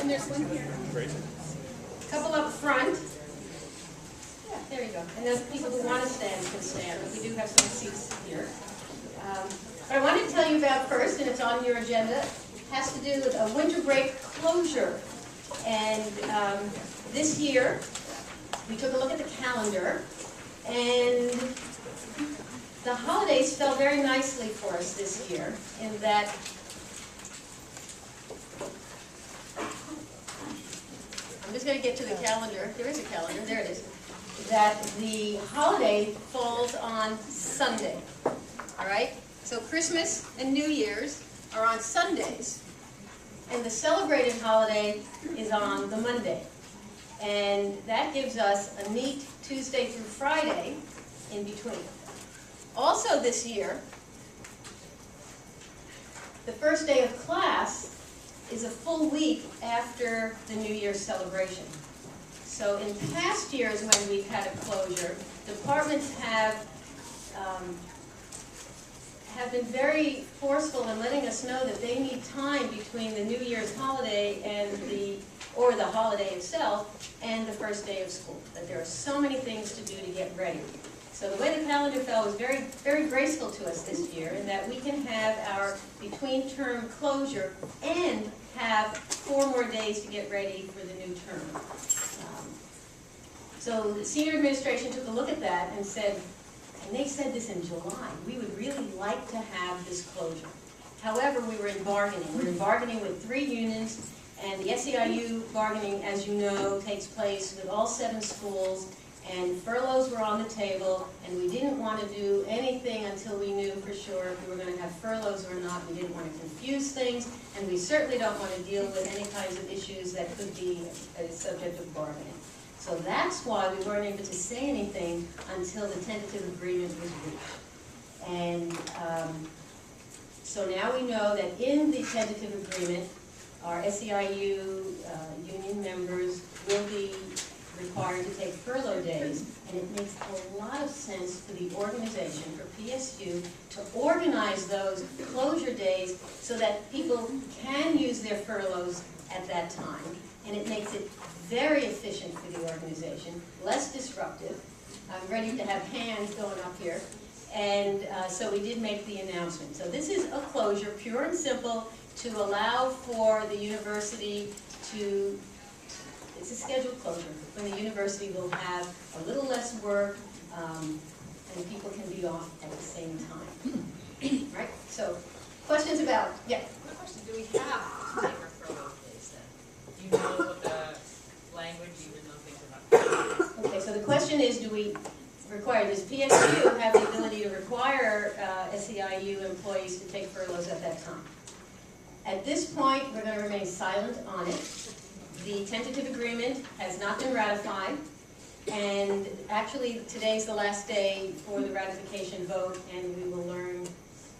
And there's one here. Great. Couple up front. Yeah, there you go. And those people who want to stand can stand, but we do have some seats here. What I wanted to tell you about first, and it's on your agenda, has to do with a winter break closure. And this year, we took a look at the calendar, and the holidays fell very nicely for us this year in that I'm just going to get to the calendar. There is a calendar. There it is. That the holiday falls on Sunday. All right? So Christmas and New Year's are on Sundays, and the celebrated holiday is on the Monday. And that gives us a neat Tuesday through Friday in between. Also this year, the first day of class is a full week after the New Year's celebration. So in past years when we've had a closure, departments have been very forceful in letting us know that they need time between the New Year's holiday and the holiday itself and the first day of school. That there are so many things to do to get ready. So the way the calendar fell was very, very graceful to us this year in that we can have our between-term closure and have 4 more days to get ready for the new term. So the senior administration took a look at that and said, and they said this in July, we would really like to have this closure. However, we were in bargaining. We were in bargaining with 3 unions, and the SEIU bargaining, as you know, takes place with all 7 schools, and furloughs were on the table, and we didn't want to do anything until we knew for sure if we were going to have furloughs or not. We didn't want to confuse things, and we certainly don't want to deal with any kinds of issues that could be a subject of bargaining. So that's why we weren't able to say anything until the tentative agreement was reached. And so now we know that in the tentative agreement, our SEIU union members will be required to take furlough days, and it makes a lot of sense for the organization, for PSU, to organize those closure days so that people can use their furloughs at that time, and it makes it very efficient for the organization, less disruptive. I'm ready to have hands going up here, and so we did make the announcement. So this is a closure, pure and simple, to allow for the university to, it's a scheduled closure, when the university will have a little less work, and people can be off at the same time. Right? So, questions about, yeah? One question, do we have time for furlough days then? Do you know what the language, even though things are not? Okay, so the question is, do we require, does PSU have the ability to require SEIU employees to take furloughs at that time? At this point, we're going to remain silent on it. The tentative agreement has not been ratified, and actually today's the last day for the ratification vote, and we will learn,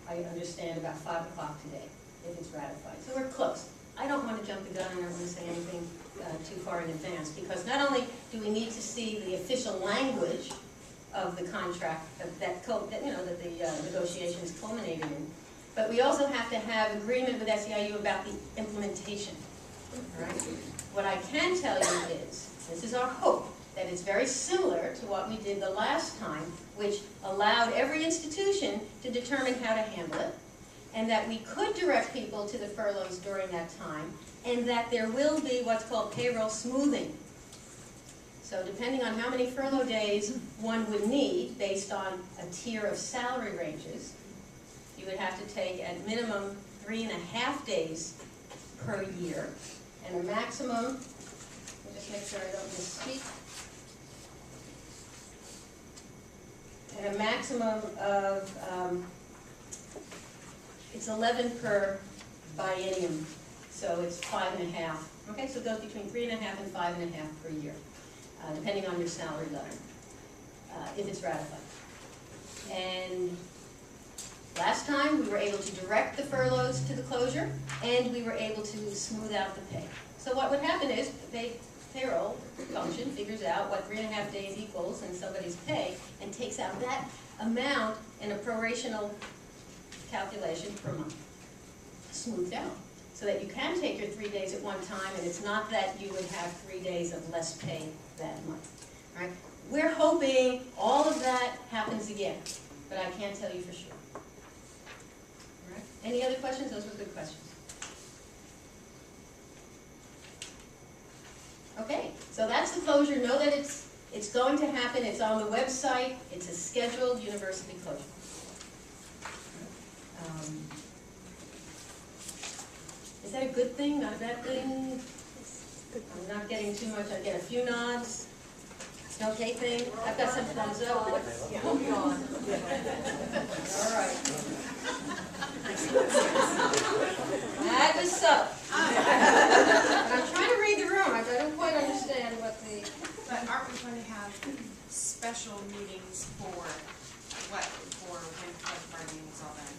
I understand, about 5 o'clock today if it's ratified. So we're close. I don't want to jump the gun, and I don't want to say anything too far in advance, because not only do we need to see the official language of the contract that the negotiations culminated in, but we also have to have agreement with SEIU about the implementation. All right? What I can tell you is, this is our hope, that it's very similar to what we did the last time, which allowed every institution to determine how to handle it, and that we could direct people to the furloughs during that time, and that there will be what's called payroll smoothing. So depending on how many furlough days one would need, based on a tier of salary ranges, you would have to take at minimum 3.5 days per year, and a maximum, let me just make sure I don't misspeak, and a maximum of, it's 11 per biennium, so it's 5.5. Okay, so it goes between 3.5 and 5.5 per year, depending on your salary letter, if it's ratified. And last time, we were able to direct the furloughs to the closure, and we were able to smooth out the pay. So what would happen is, the payroll function figures out what 3.5 days equals in somebody's pay, and takes out that amount in a prorational calculation per month, smoothed out. so that you can take your 3 days at one time, and it's not that you would have 3 days of less pay that month. All right? We're hoping all of that happens again, but I can't tell you for sure. All right? Any other questions? Those were good questions. Okay, so that's the closure. Know that it's going to happen. It's on the website. It's a scheduled university closure. Is that a good thing? Not a bad thing? I'm not getting too much. I get a few nods. It's an okay thing. I've got some thumbs up. Yeah, moving on. All right. That was subtle. I'm trying to read the room. I don't quite understand what the... But aren't we going to have special meetings for what, for when collective bargaining is all done,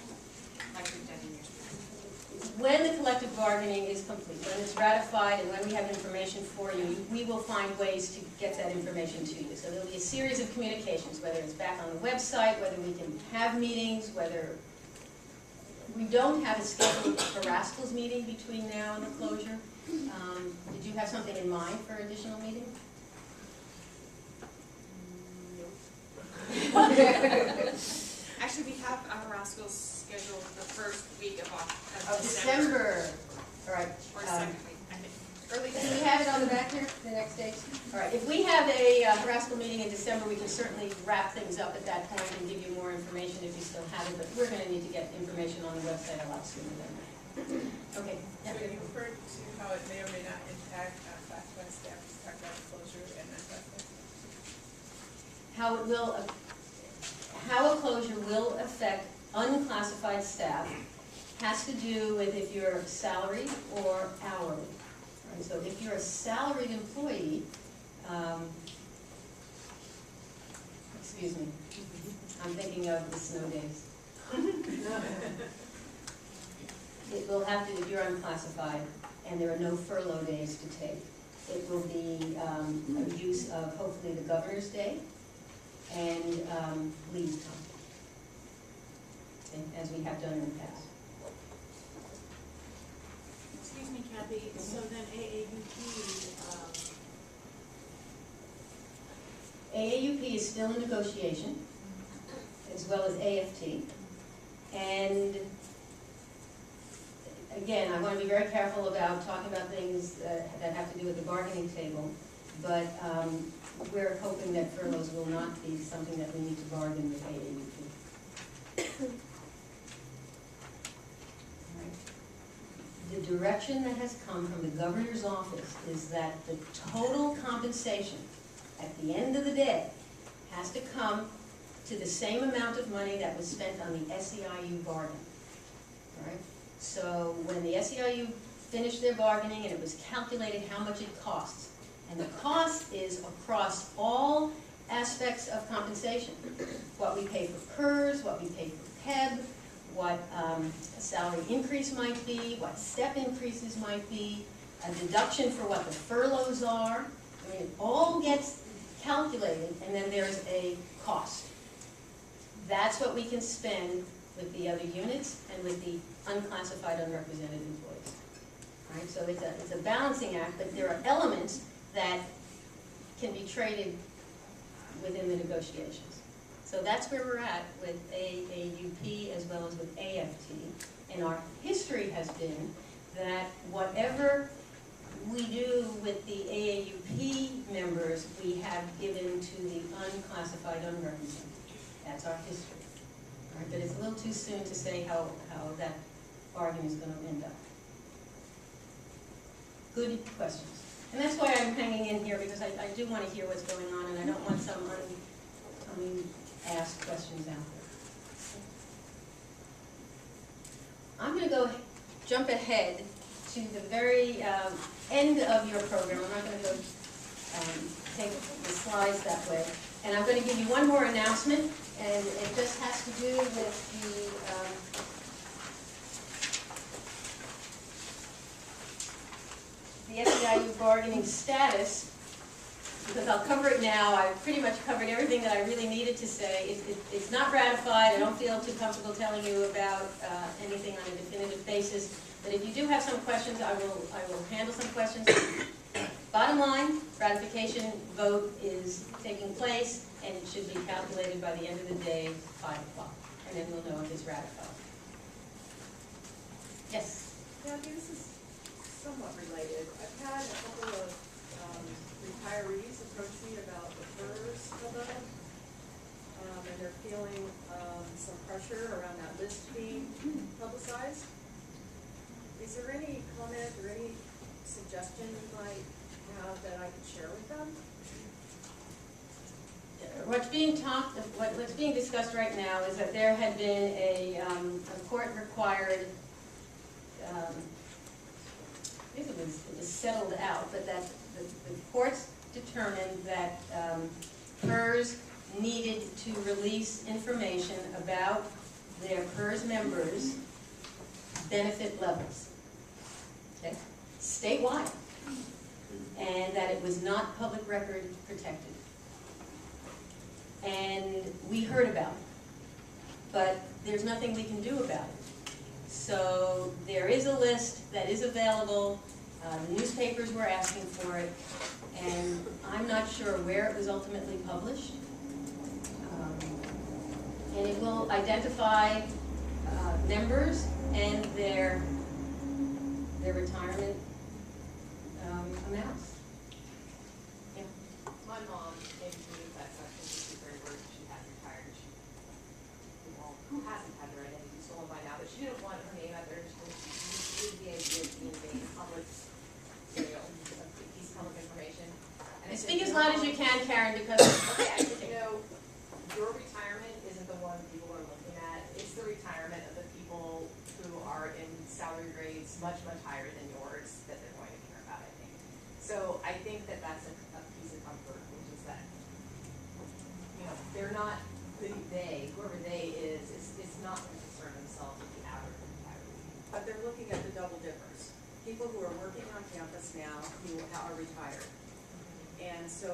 like we've done in years past? When the collective bargaining is complete, when it's ratified, and when we have information for you, we will find ways to get that information to you. So there'll be a series of communications, whether it's back on the website, whether we can have meetings, whether... We don't have a scheduled Rascals meeting between now and the closure. Did you have something in mind for additional meeting? Actually, we have our Rascals scheduled the first week of December. All right. Or second week, I think. Early Do we December. have it on the back here, the next dates? All right, if we have a Rascal meeting in December, we can certainly wrap things up at that point and give you more information if you still have it, but we're going to need to get information on the website a lot sooner than that. Okay. So you referred to how it may or may not impact classified staff, just talk about closure and non-classified staff. How a closure will affect unclassified staff has to do with if you're salaried or hourly. Right? So if you're a salaried employee, excuse me, I'm thinking of the snow days. It will have to, if you're unclassified and there are no furlough days to take, it will be a use of hopefully the governor's day and leave time, okay, as we have done in the past. Excuse me, Kathy, so then AAUP is still in negotiation, as well as AFT. And again, I want to be very careful about talking about things that have to do with the bargaining table, but we're hoping that furloughs will not be something that we need to bargain with AAUP. The direction that has come from the governor's office is that the total compensation at the end of the day has to come to the same amount of money that was spent on the SEIU bargain. All right? So when the SEIU finished their bargaining and it was calculated how much it costs, and the cost is across all aspects of compensation, what we pay for PERS, what we pay for PEB, what a salary increase might be, what step increases might be, a deduction for what the furloughs are. I mean, it all gets calculated, and then there's a cost. That's what we can spend with the other units and with the unclassified, unrepresented employees. All right, so it's a balancing act, but there are elements that can be traded within the negotiations. So that's where we're at with AAUP as well as with AFT. And our history has been that whatever we do with the AAUP members, we have given to the unclassified, unrepresented. That's our history. All right, but it's a little too soon to say how that bargain is going to end up. Good questions. And that's why I'm hanging in here, because I do want to hear what's going on, and I don't want some unasked questions out there. I'm going to jump ahead to the very end of your program. I'm not going to go take the slides that way. And I'm going to give you one more announcement, and it just has to do with the SEIU bargaining status. because I'll cover it now. I've pretty much covered everything that I really needed to say. It's not ratified. I don't feel too comfortable telling you about anything on a definitive basis. But if you do have some questions, I will handle some questions. Bottom line, ratification vote is taking place, and it should be calculated by the end of the day, 5 o'clock. And then we'll know if it's ratified. Yes? Yeah, this is somewhat related. I've had a couple of retirees approach me about the PERS above, and they're feeling some pressure around that list being publicized. Is there any comment or any suggestion you might have that I could share with them? What's being discussed right now is that there had been a court-required, I think it was settled out, but that the courts determined that PERS needed to release information about their PERS members' benefit levels, okay, statewide, and that it was not public record protected. And we heard about it, but there's nothing we can do about it. So there is a list that is available. The newspapers were asking for it, and I'm not sure where it was ultimately published. And it will identify members and their retirement amounts. My mom came to me with that question, she's very worried she hadn't retired. Who hasn't had their identity stolen by now, but she didn't want her name out there. She did the idea of being made public, piece of public information. And I said, Speak as loud as you can, Karen, because okay, I said, your retirement isn't the one people are looking at. It's the retirement of the people who are in salary grades much, much higher than yours that they're going to care about, I think. So I think that that's a piece of comfort, which is that, they're not, whoever they is not going to concern themselves with the average retiree. But they're looking at the double dippers. People who are working on campus now who are retired. And so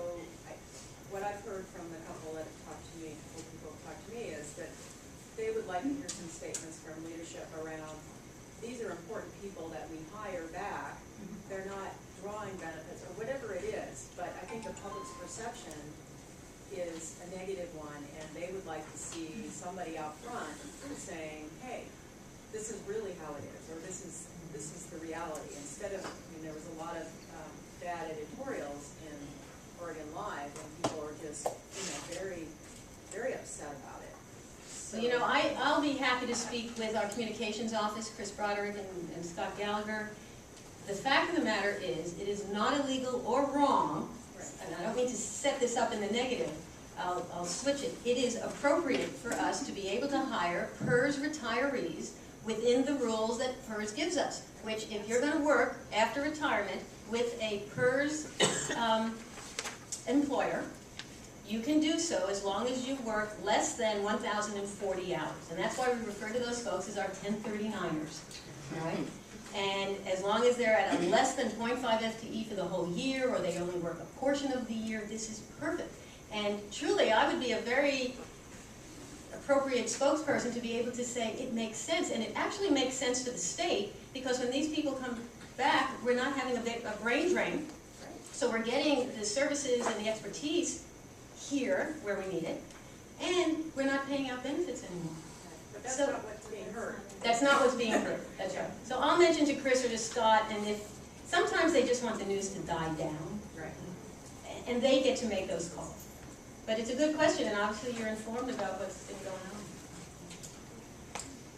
what I've heard from the couple that have talked to me, people have talked to me, is that they would like to hear some statements from leadership around, these are important people that we hire back. They're not drawing benefits or whatever it is, but I think the public's perception is a negative one, and they would like to see somebody out front saying, hey, this is really how it is, or this is the reality. Instead of, there was a lot of bad editorials in Oregon Live, and people were just, very, very upset about it. So, I'll be happy to speak with our communications office, Chris Broderick and Scott Gallagher. The fact of the matter is, it is not illegal or wrong, and I don't mean to set this up in the negative, I'll switch it. It is appropriate for us to be able to hire PERS retirees within the rules that PERS gives us, which if you're going to work after retirement with a PERS employer, you can do so as long as you work less than 1,040 hours. And that's why we refer to those folks as our 1039ers, right? And as long as they're at a less than 0.5 FTE for the whole year, or they only work a portion of the year, this is perfect. And truly, I would be a very appropriate spokesperson to be able to say it makes sense. And it actually makes sense to the state, because when these people come back, we're not having a brain drain. So we're getting the services and the expertise here where we need it, and we're not paying out benefits anymore. But that's So- not what's being heard. That's not what's being heard, that's right. So I'll mention to Chris or to Scott, and if, sometimes they just want the news to die down, Right. and they get to make those calls. But it's a good question, and obviously you're informed about what's been going on.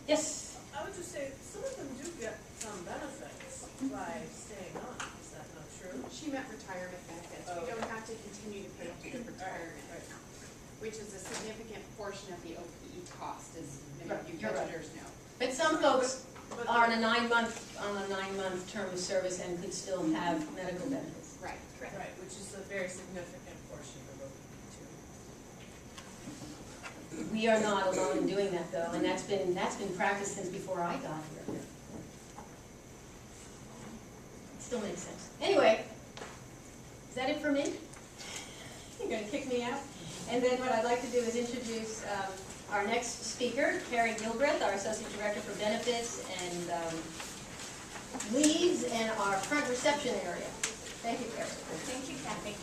Yes? I would just say, some of them do get some benefits by staying on, is that not true? She meant retirement benefits. We don't have to continue to pay up to the retirement, which is a significant portion of the OPE cost, as many of you You're right. budgeters know. But some folks But are on a 9-month term of service and could still have medical benefits. Right. Right, which is a very significant portion of OPE too. We are not alone in doing that, though, and that's been practiced since before I got here. It still makes sense. Anyway, is that it for me? You're gonna kick me out? And then what I'd like to do is introduce our next speaker, Carrie Gilbreth, our Associate Director for Benefits and Leaves and our front reception area. Thank you, Carrie. Thank you, Kathy.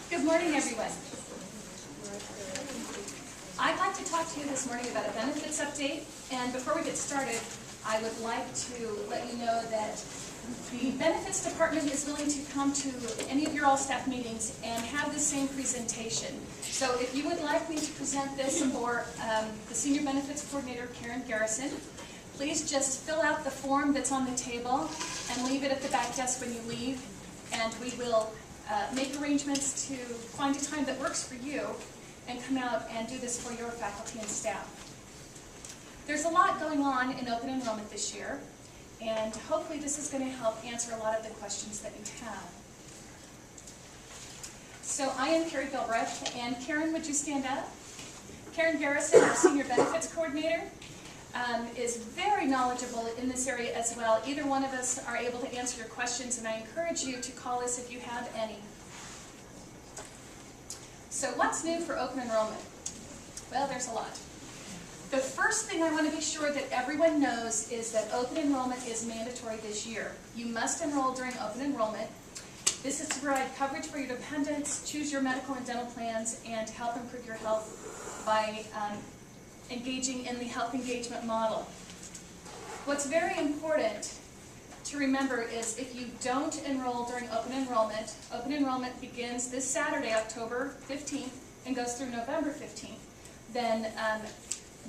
Good morning, everyone. I'd like to talk to you this morning about a benefits update, and before we get started, I would like to let you know that the benefits department is willing to come to any of your all-staff meetings and have the same presentation. So if you would like me to present this for the Senior Benefits Coordinator, Karen Garrison, please just fill out the form that's on the table and leave it at the back desk when you leave, and we will make arrangements to find a time that works for you and come out and do this for your faculty and staff. There's a lot going on in open enrollment this year, and hopefully this is going to help answer a lot of the questions that you have. So I am Carrie Gilbreth, and Karen, would you stand up? Karen Garrison, our Senior Benefits Coordinator, is very knowledgeable in this area as well. Either one of us are able to answer your questions, and I encourage you to call us if you have any. So what's new for open enrollment? Well, there's a lot. The first thing I want to be sure that everyone knows is that open enrollment is mandatory this year. You must enroll during open enrollment. This is to provide coverage for your dependents, choose your medical and dental plans, and help improve your health by engaging in the health engagement model. What's very important to remember is if you don't enroll during open enrollment begins this Saturday, October 15th, and goes through November 15th, then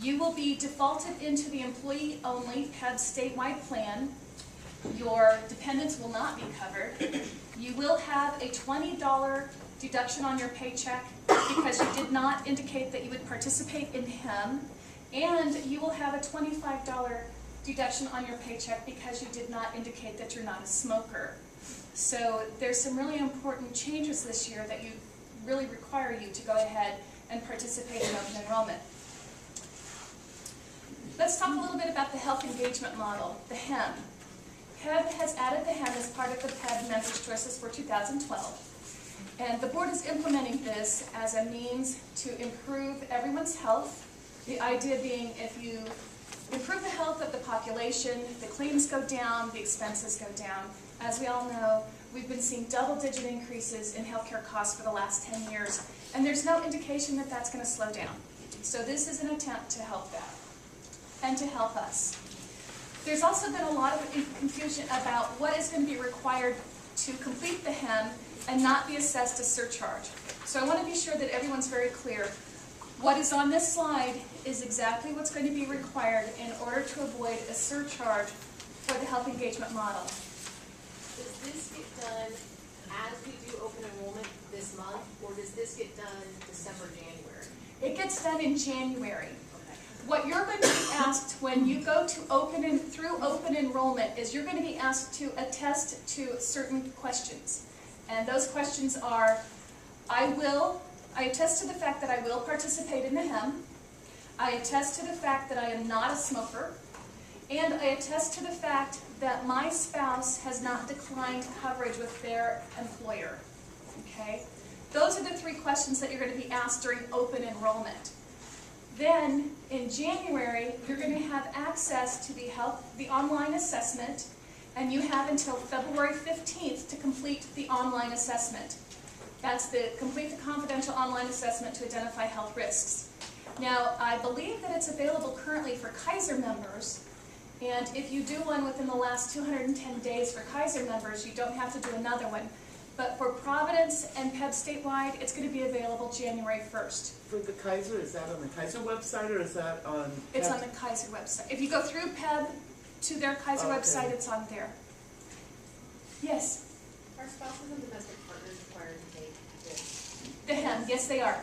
you will be defaulted into the employee-only PEB statewide plan. Your dependents will not be covered. You will have a $20 deduction on your paycheck because you did not indicate that you would participate in HEM, and you will have a $25 deduction on your paycheck because you did not indicate that you're not a smoker. So there's some really important changes this year that really require you to go ahead and participate in open enrollment. Let's talk a little bit about the health engagement model, the HEM. PEB has added the HEM as part of the PEB Members' Choices for 2012. And the board is implementing this as a means to improve everyone's health. The idea being if you improve the health of the population, the claims go down, the expenses go down. As we all know, we've been seeing double-digit increases in healthcare costs for the last 10 years, and there's no indication that that's going to slow down. So this is an attempt to help that and to help us. There's also been a lot of confusion about what is going to be required to complete the HEM and not be assessed a surcharge. So I want to be sure that everyone's very clear. What is on this slide is exactly what's going to be required in order to avoid a surcharge for the health engagement model. Does this get done as we do open enrollment this month, or does this get done December, January? It gets done in January. What you're going to be asked when you go to through open enrollment is you're going to be asked to attest to certain questions. And those questions are, I attest to the fact that I will participate in the HEM. I attest to the fact that I am not a smoker. And I attest to the fact that my spouse has not declined coverage with their employer. Okay? Those are the three questions that you're going to be asked during open enrollment. Then, in January, you're going to have access to the online assessment, and you have until February 15th to complete the online assessment. That's complete the confidential online assessment to identify health risks. Now, I believe that it's available currently for Kaiser members, and if you do one within the last 210 days for Kaiser members, you don't have to do another one. But for Providence and PEB statewide, it's going to be available January 1st. For the Kaiser, is that on the Kaiser website or is that on? It's on the Kaiser website. If you go through PEB to their Kaiser website, it's on there. Yes? Are spouses and domestic partners required to take this? The HEM, yes they are.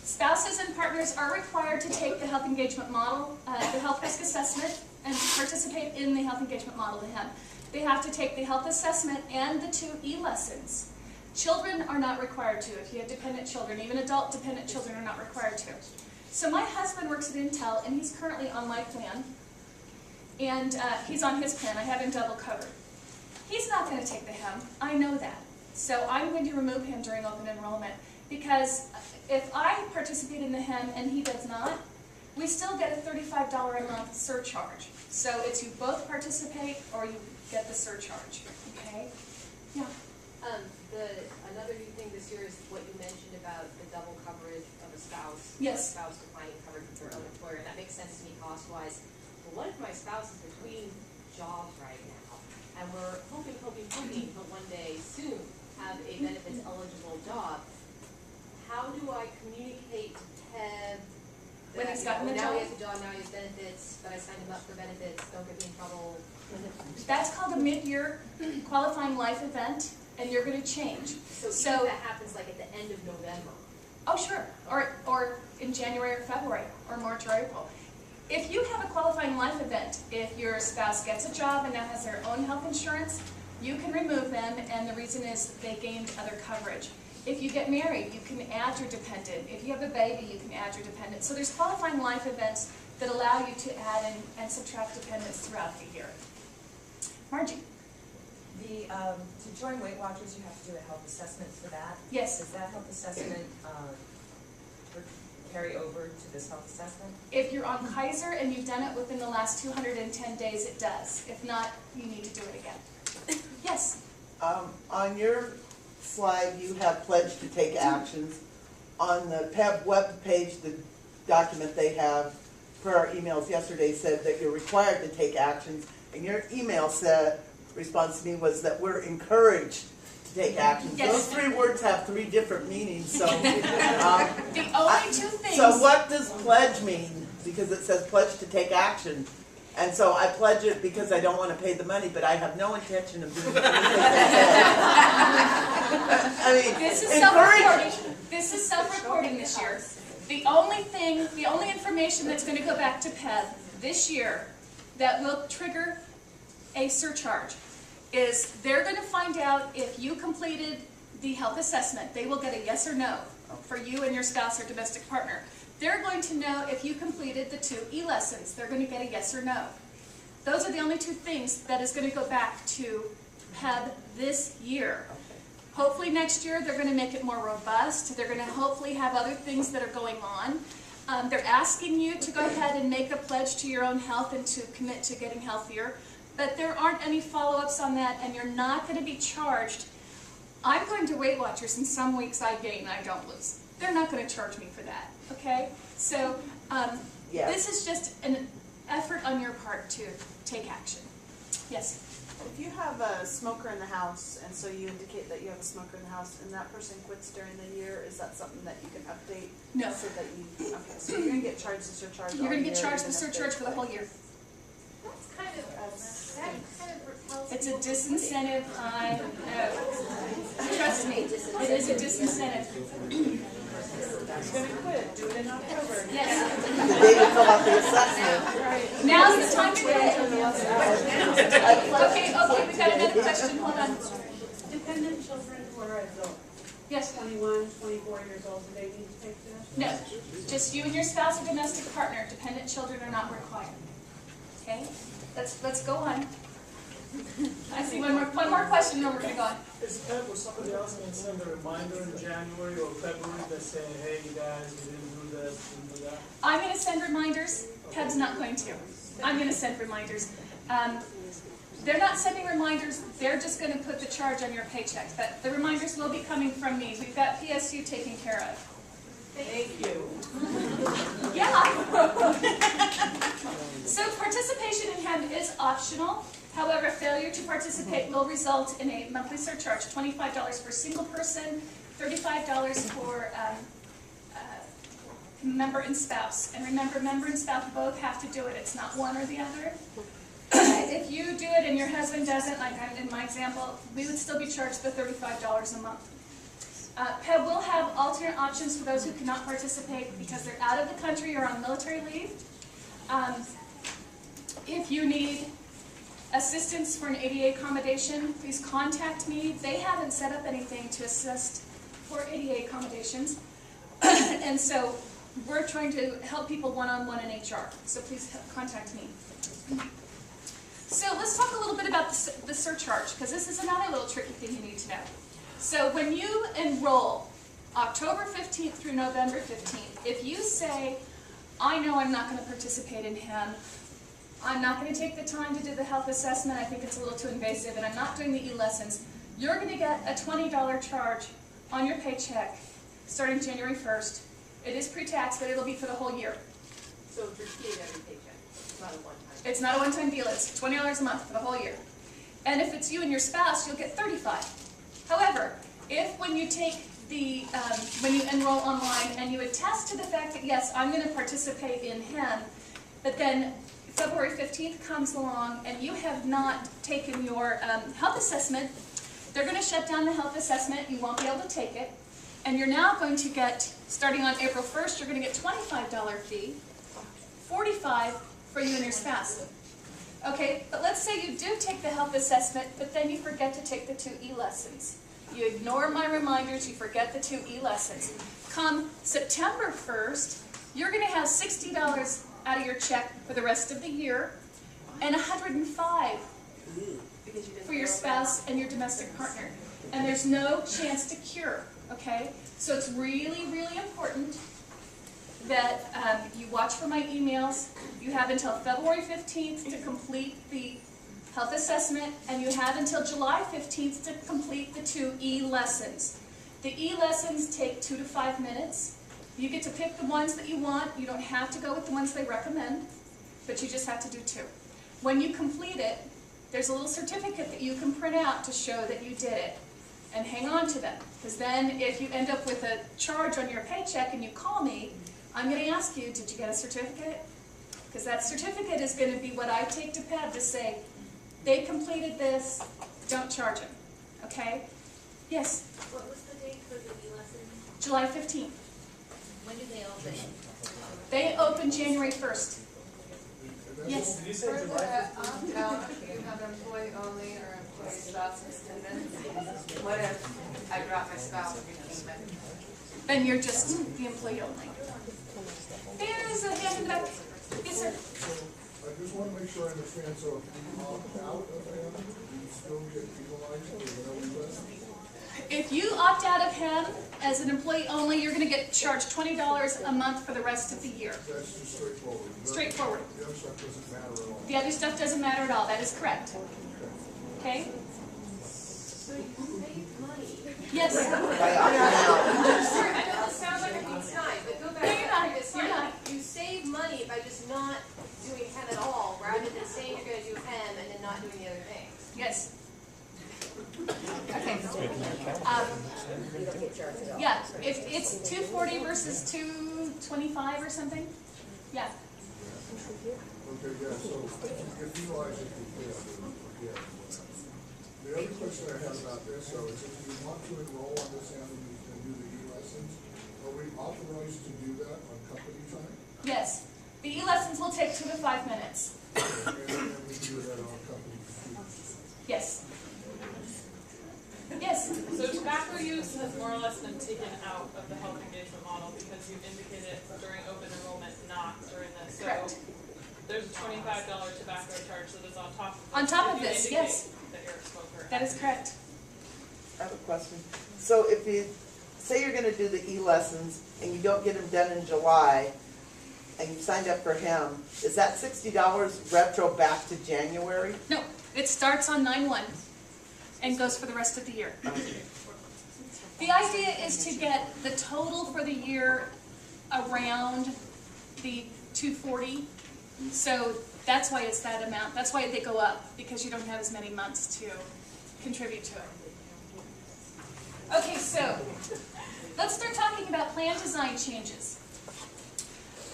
Spouses and partners are required to take the health engagement model, the health risk assessment, and participate in the health engagement model, the HEM. They have to take the health assessment and the 2 e-lessons. Children are not required to. If you have dependent children, even adult dependent children are not required to. So my husband works at Intel, and he's currently on my plan. And he's on his plan. I have him double covered. He's not going to take the HEM. I know that. So I'm going to remove him during open enrollment, because if I participate in the HEM and he does not, we still get a $35 a month surcharge. So it's you both participate or you get the surcharge, okay? Yeah. Another new thing this year is what you mentioned about the double coverage of a spouse. Yes. A spouse defining coverage with their own employer, and that makes sense to me cost-wise. But what if my spouse is between jobs right now, and we're hoping to one day soon have a benefits eligible job? How do I communicate to Ted When he's gotten the now job? he has a job, now he has benefits, but I signed him up for benefits, don't get me in trouble? That's called a mid-year qualifying life event, and you're going to change. So even if that happens like at the end of November? Oh, sure, or in January or February, or March or April. If you have a qualifying life event, if your spouse gets a job and now has their own health insurance, you can remove them, and the reason is they gained other coverage. If you get married, you can add your dependent. If you have a baby, you can add your dependent. So there's qualifying life events that allow you to add and subtract dependents throughout the year. Margie? To join Weight Watchers, you have to do a health assessment for that. Yes. Does that health assessment carry over to this health assessment? If you're on Kaiser and you've done it within the last 210 days, it does. If not, you need to do it again. Yes? On your slide, you have pledged to take actions. On the PEB web page, the document they have per our emails yesterday said that you're required to take actions, and your email response to me was that we're encouraged to take actions. Yes. Those three words have three different meanings, so. The only two things. So what does pledge mean? Because it says pledge to take action. And so I pledge it because I don't want to pay the money, but I have no intention of doing anything. I mean, This is self-reporting. This is self-reporting this year. The only information that's going to go back to PEB this year that will trigger a surcharge is they're going to find out if you completed the health assessment. They will get a yes or no for you and your spouse or domestic partner. They're going to know if you completed the 2 e-lessons. They're going to get a yes or no. Those are the only 2 things that is going to go back to PEB this year. Hopefully next year they're going to make it more robust. They're going to hopefully have other things that are going on. They're asking you to go ahead and make a pledge to your own health and to commit to getting healthier. But there aren't any follow-ups on that, and you're not going to be charged. I'm going to Weight Watchers, and some weeks I gain, I don't lose. They're not going to charge me for that, okay? So this is just an effort on your part to take action. Yes? If you have a smoker in the house, and so you indicate that you have a smoker in the house, and that person quits during the year, is that something that you can update? No. So that you, okay, so you're going to get charged the surcharge You're going to all get year, charged the even if surcharge they for the whole quit. year. That's kind of repels It's a disincentive, I know. Trust me, it is a disincentive. He's going to quit, do it in October. Yes. The day to fill out the assessment. Now's the time to do it. Okay, we've got another question, hold on. Dependent children who are adult, Yes? 21, 24 years old, do they need to take this? No, just you and your spouse or domestic partner. Dependent children are not required. Okay? Let's go on. I see one more question, and then we're going to go on. Is PEB or somebody else going to send a reminder in January or February that's saying, hey, you guys, you didn't do this, didn't do that? I'm going to send reminders. PEB's not going to. I'm going to send reminders. They're not sending reminders. They're just going to put the charge on your paycheck. But the reminders will be coming from me. We've got PSU taken care of. Thank you. Yeah. So participation in HEM is optional. However, failure to participate will result in a monthly surcharge, $25 for single person, $35 for member and spouse. And remember, member and spouse both have to do it. It's not one or the other. If you do it and your husband doesn't, like in my example, we would still be charged the $35 a month. PEB will have alternate options for those who cannot participate because they're out of the country or on military leave. If you need assistance for an ADA accommodation, please contact me. They haven't set up anything to assist for ADA accommodations. And so we're trying to help people one-on-one in HR. So please contact me. So let's talk a little bit about the surcharge, because this is another little tricky thing you need to know. So when you enroll, October 15th through November 15th, if you say, I know I'm not going to participate in HEM, I'm not going to take the time to do the health assessment, I think it's a little too invasive, and I'm not doing the e-lessons, you're going to get a $20 charge on your paycheck starting January 1st. It is pre-tax, but it'll be for the whole year. So it's repeated every paycheck, it's not a one-time. It's not a one-time deal, it's $20 a month for the whole year. And if it's you and your spouse, you'll get $35. However, if when you take the, when you enroll online and you attest to the fact that, yes, I'm going to participate in HEM, but then February 15th comes along and you have not taken your health assessment, they're going to shut down the health assessment, you won't be able to take it, and you're now going to get, starting on April 1st, you're going to get $25 fee, $45 for you and your spouse. Okay, but let's say you do take the health assessment, but then you forget to take the 2 e-lessons. You ignore my reminders, you forget the 2 e-lessons. Come September 1st, you're going to have $60 out of your check for the rest of the year, and $105 for your spouse and your domestic partner. And there's no chance to cure, okay? So it's really, really important that you watch for my emails. You have until February 15th to complete the health assessment, and you have until July 15th to complete the 2 e-lessons. The e-lessons take 2 to 5 minutes. You get to pick the ones that you want. You don't have to go with the ones they recommend, but you just have to do 2. When you complete it, there's a little certificate that you can print out to show that you did it. And hang on to them, because then if you end up with a charge on your paycheck and you call me, I'm going to ask you, did you get a certificate? Because that certificate is going to be what I take to PEB to say, they completed this, don't charge them. Okay? Yes? What was the date for the e-lesson? July 15th. When do they open? They open January 1st. Yes? Did you say For July the opt-out, you have employee only or employee spouse attendance. What if I drop my spouse or became Then you're just the employee only. There's a hand in the back. Yes, sir? I just want to make sure I understand, so if you opt out of HEM, you still get penalized for no less? If you opt out of HEM as an employee only, you're going to get charged $20 a month for the rest of the year. That's just straightforward. Straightforward. The other stuff doesn't matter at all. The other stuff doesn't matter at all. That is correct. Okay? So you save money. Yes. I know this sounds like a big time, but go back No, to you're the not. previous You're slide. not. You save money by just not doing HEM at all, rather than saying you're gonna do HEM and then not doing the other things. Yes. Okay. You don't get charged at all. Yeah. If it's 240 versus 225 or something. Yeah. Okay, yeah, so you get penalized if you fail. Yeah. The other question I have about this, though, is if you want to enroll on this HEM and do the e-lessons, are we authorized to do that on company time? Yes. The e-lessons will take 2 to 5 minutes. And we do that on company time? Yes. Yes. So tobacco use has more or less been taken out of the health engagement model because you indicated during open enrollment, not during this. So Correct. there's a $25 tobacco charge that is on top of this. On top of if you this, indicate yes. That you're a smoker. That is correct. I have a question. So if you, say you're gonna do the e-lessons and you don't get them done in July, and you signed up for HEM, is that $60 retro back to January? No. It starts on 9/1 and goes for the rest of the year. The idea is to get the total for the year around the 240. So that's why it's that amount. That's why they go up, because you don't have as many months to contribute to it. Okay, so let's start talking about plan design changes.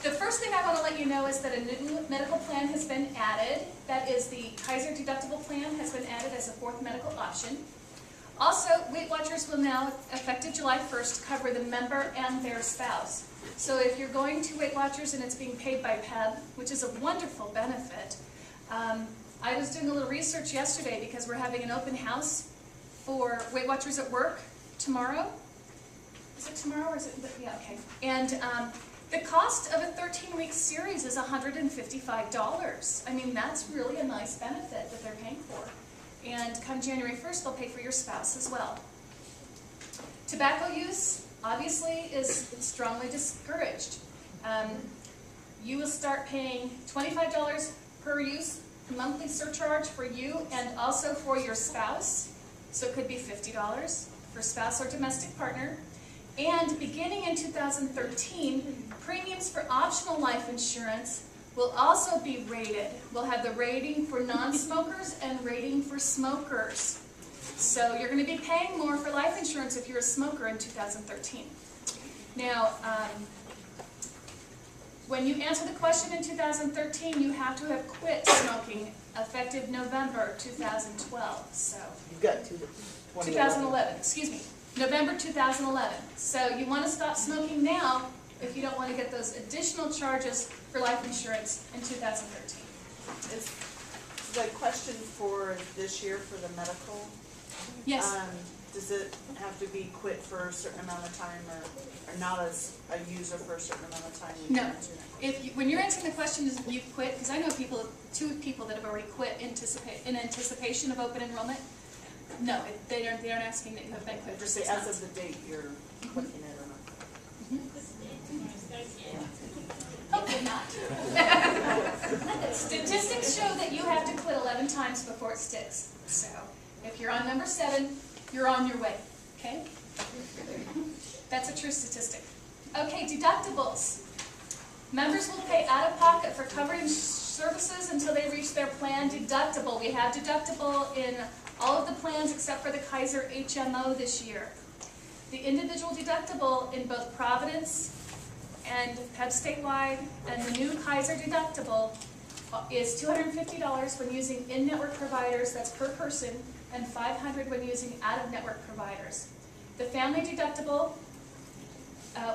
The first thing I want to let you know is that a new medical plan has been added. That is, the Kaiser deductible plan has been added as a 4th medical option. Also, Weight Watchers will now, effective July 1st, cover the member and their spouse. So if you're going to Weight Watchers and it's being paid by PEB, which is a wonderful benefit, I was doing a little research yesterday because we're having an open house for Weight Watchers at work tomorrow. Is it tomorrow or is it? Yeah, okay. And the cost of a 13-week series is $155. I mean, that's really a nice benefit that they're paying for. And come January 1st, they'll pay for your spouse as well. Tobacco use, obviously, is strongly discouraged. You will start paying $25 per use monthly surcharge for you and also for your spouse. So it could be $50 for spouse or domestic partner. And beginning in 2013, premiums for optional life insurance will also be rated. We'll have the rating for non-smokers and rating for smokers. So you're going to be paying more for life insurance if you're a smoker in 2013. Now, when you answer the question in 2013, you have to have quit smoking effective November 2012. So You've got 2011, excuse me, November 2011. So you want to stop smoking now if you don't want to get those additional charges for life insurance in 2013. Is the question for this year for the medical? Yes. Does it have to be quit for a certain amount of time or not as a user for a certain amount of time? No. If you, when you're answering the question, is you quit, because I know two people that have already quit in anticipation of open enrollment. No, they aren't asking that you have been quit for 6 months. As of the date you're clicking it or not? Hopefully not. Statistics show that you have to quit 11 times before it sticks. So if you're on number 7, you're on your way. Okay? That's a true statistic. Okay, deductibles. Members will pay out of pocket for coverage services until they reach their plan deductible. We have deductible in all of the plans except for the Kaiser HMO this year. The individual deductible in both Providence and PEB statewide and the new Kaiser deductible is $250 when using in-network providers, that's per person, and $500 when using out-of-network providers. The family deductible,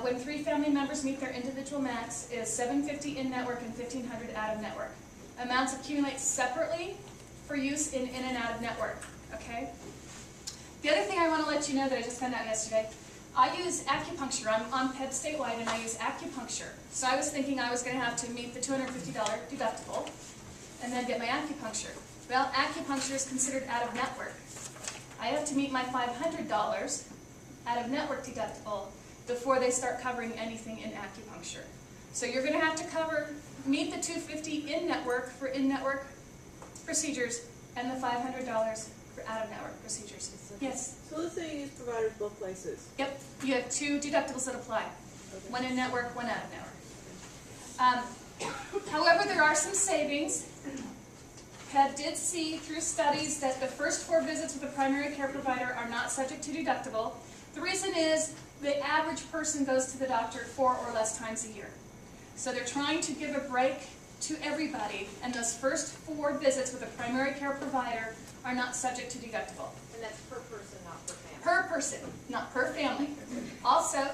when 3 family members meet their individual max, is $750 in-network and $1,500 out-of-network. Amounts accumulate separately for use in and out of network, okay? The other thing I want to let you know that I just found out yesterday, I use acupuncture. I'm on PEB statewide and I use acupuncture. So I was thinking I was going to have to meet the $250 deductible and then get my acupuncture. Well, acupuncture is considered out of network. I have to meet my $500 out of network deductible before they start covering anything in acupuncture. So you're going to have to meet the $250 in-network procedures and the $500 for out-of-network procedures. Yes? So let's say you use providers both places. Yep. You have 2 deductibles that apply. Okay. One in-network, one out-of-network. However, there are some savings. PEB did see through studies that the first 4 visits with a primary care provider are not subject to deductible. The reason is the average person goes to the doctor 4 or less times a year. So they're trying to give a break to everybody, and those first 4 visits with a primary care provider are not subject to deductible. And that's per person, not per family. Per person, not per family. Also,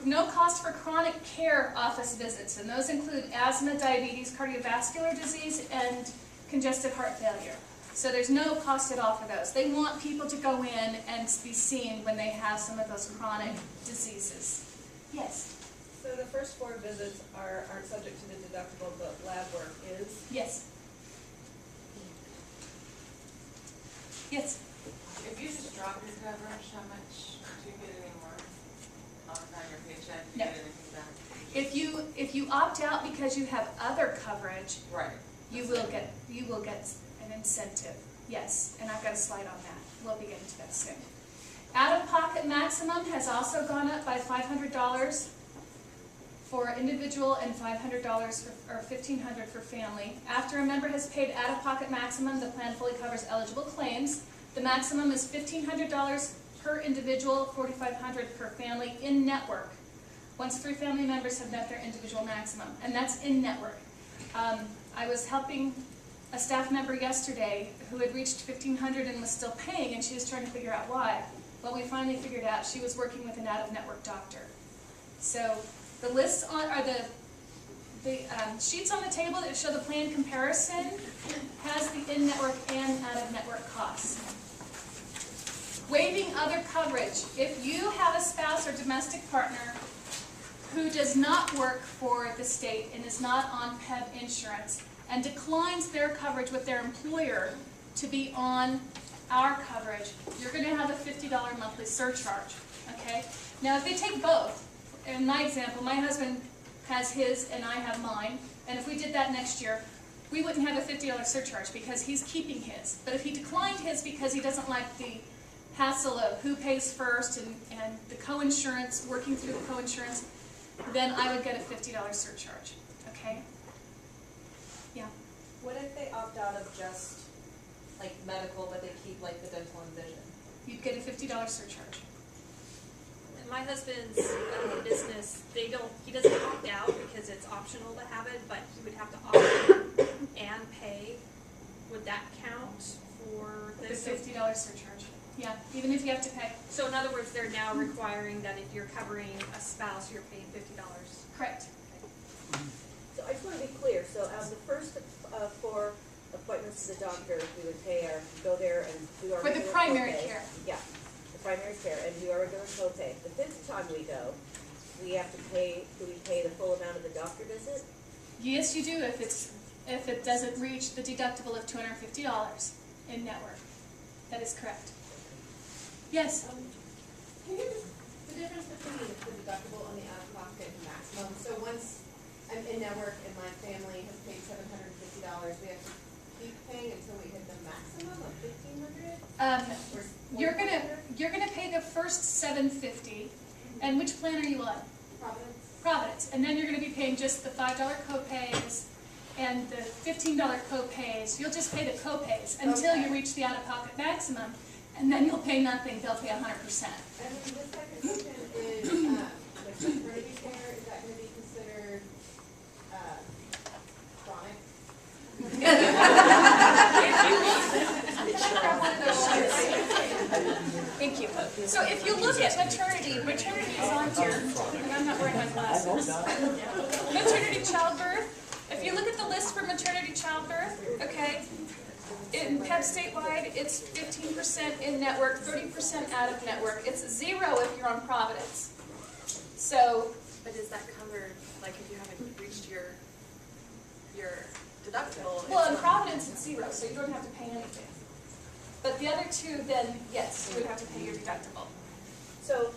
no cost for chronic care office visits, and those include asthma, diabetes, cardiovascular disease, and congestive heart failure. So there's no cost at all for those. They want people to go in and be seen when they have some of those chronic diseases. Yes? So the first 4 visits aren't subject to the deductible, but lab work is? Yes. Yes? If you just drop your coverage, how much do you get anymore on your paycheck? Do you get anything back? If you opt out because you have other coverage, right, you will get an incentive. Yes, and I've got a slide on that. We'll be getting to that soon. Out-of-pocket maximum has also gone up by $500 for individual and $500 or $1,500 for family. After a member has paid out-of-pocket maximum, the plan fully covers eligible claims. The maximum is $1,500 per individual, $4,500 per family in network. Once 3 family members have met their individual maximum, and that's in network. I was helping a staff member yesterday who had reached $1,500 and was still paying, and she was trying to figure out why. Well, we finally figured out she was working with an out-of-network doctor. So the lists are the sheets on the table that show the plan comparison has the in-network and out-of-network costs. Waiving other coverage. If you have a spouse or domestic partner who does not work for the state and is not on PEB insurance and declines their coverage with their employer to be on our coverage, you're going to have a $50 monthly surcharge, okay? Now, if they take both, in my example, my husband has his and I have mine, and if we did that next year, we wouldn't have a $50 surcharge because he's keeping his. But if he declined his because he doesn't like the hassle of who pays first and the co-insurance, working through the co-insurance, then I would get a $50 surcharge, okay? Yeah. What if they opt out of just like medical, but they keep like the dental and vision? You'd get a $50 surcharge. My husband's business, he doesn't opt out because it's optional to have it, but he would have to opt in and pay. Would that count for The this? $50 surcharge. Yeah, even if you have to pay. So in other words, they're now requiring that if you're covering a spouse, you're paying $50. Correct. So I just want to be clear, so the first 4 appointments to the doctor, we would pay go there and do our For the regular primary copay. care. Yeah, the primary care, and do our regular copay. The 5th time we go, we have to pay, do we pay the full amount of the doctor visit? Yes, you do if it doesn't reach the deductible of $250 in network. That is correct. Yes? Can you just, the difference between the deductible and the out-of-pocket maximum? So once I'm in network and my family has paid $750, we have to keep paying until we hit the maximum of $1,500? You're gonna pay the first $750. And which plan are you on? Providence? Providence. And then you're gonna be paying just the $5 copays and the $15 copays. You'll just pay the copays until you reach the out-of-pocket maximum, and then you'll pay nothing. They'll pay 100%. And then the second question is, like maternity care, is that going to be considered chronic? Thank you. So if you look at maternity is on here, and I'm not wearing my glasses. Maternity childbirth. If you look at the list for maternity childbirth, okay, in PEP statewide, it's 15% in network, 30% out of network. It's 0 if you're on Providence. So, But is that covered, like if you haven't reached your deductible? well, in Providence, it's 0, so you don't have to pay anything. But the other two, then, yes, you would have to pay your deductible. So,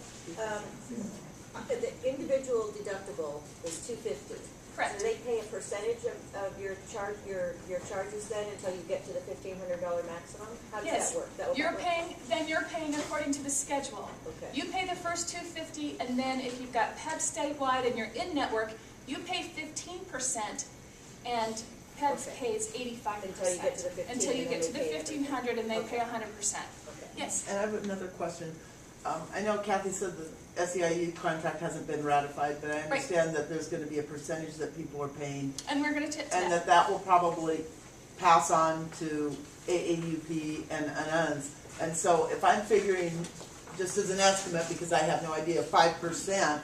the individual deductible is $250. Correct. Do they pay a percentage of your charges then until you get to the $1,500 maximum? How does Yes. that work? That will You're work. paying according to the schedule. Okay. You pay the first $250, and then if you've got PEP statewide and you're in network, you pay 15%, and PEP pays 85%. Until you get to the 15, Until you and get then to the they pay 1,500, and they Okay. pay 100%. Okay. Yes. And I have another question. I know Kathy said the SEIU contract hasn't been ratified, but I understand that there's gonna be a percentage that people are paying, And we're going to and that will probably pass on to AAUP and UNS. And so if I'm figuring, just as an estimate, because I have no idea, 5%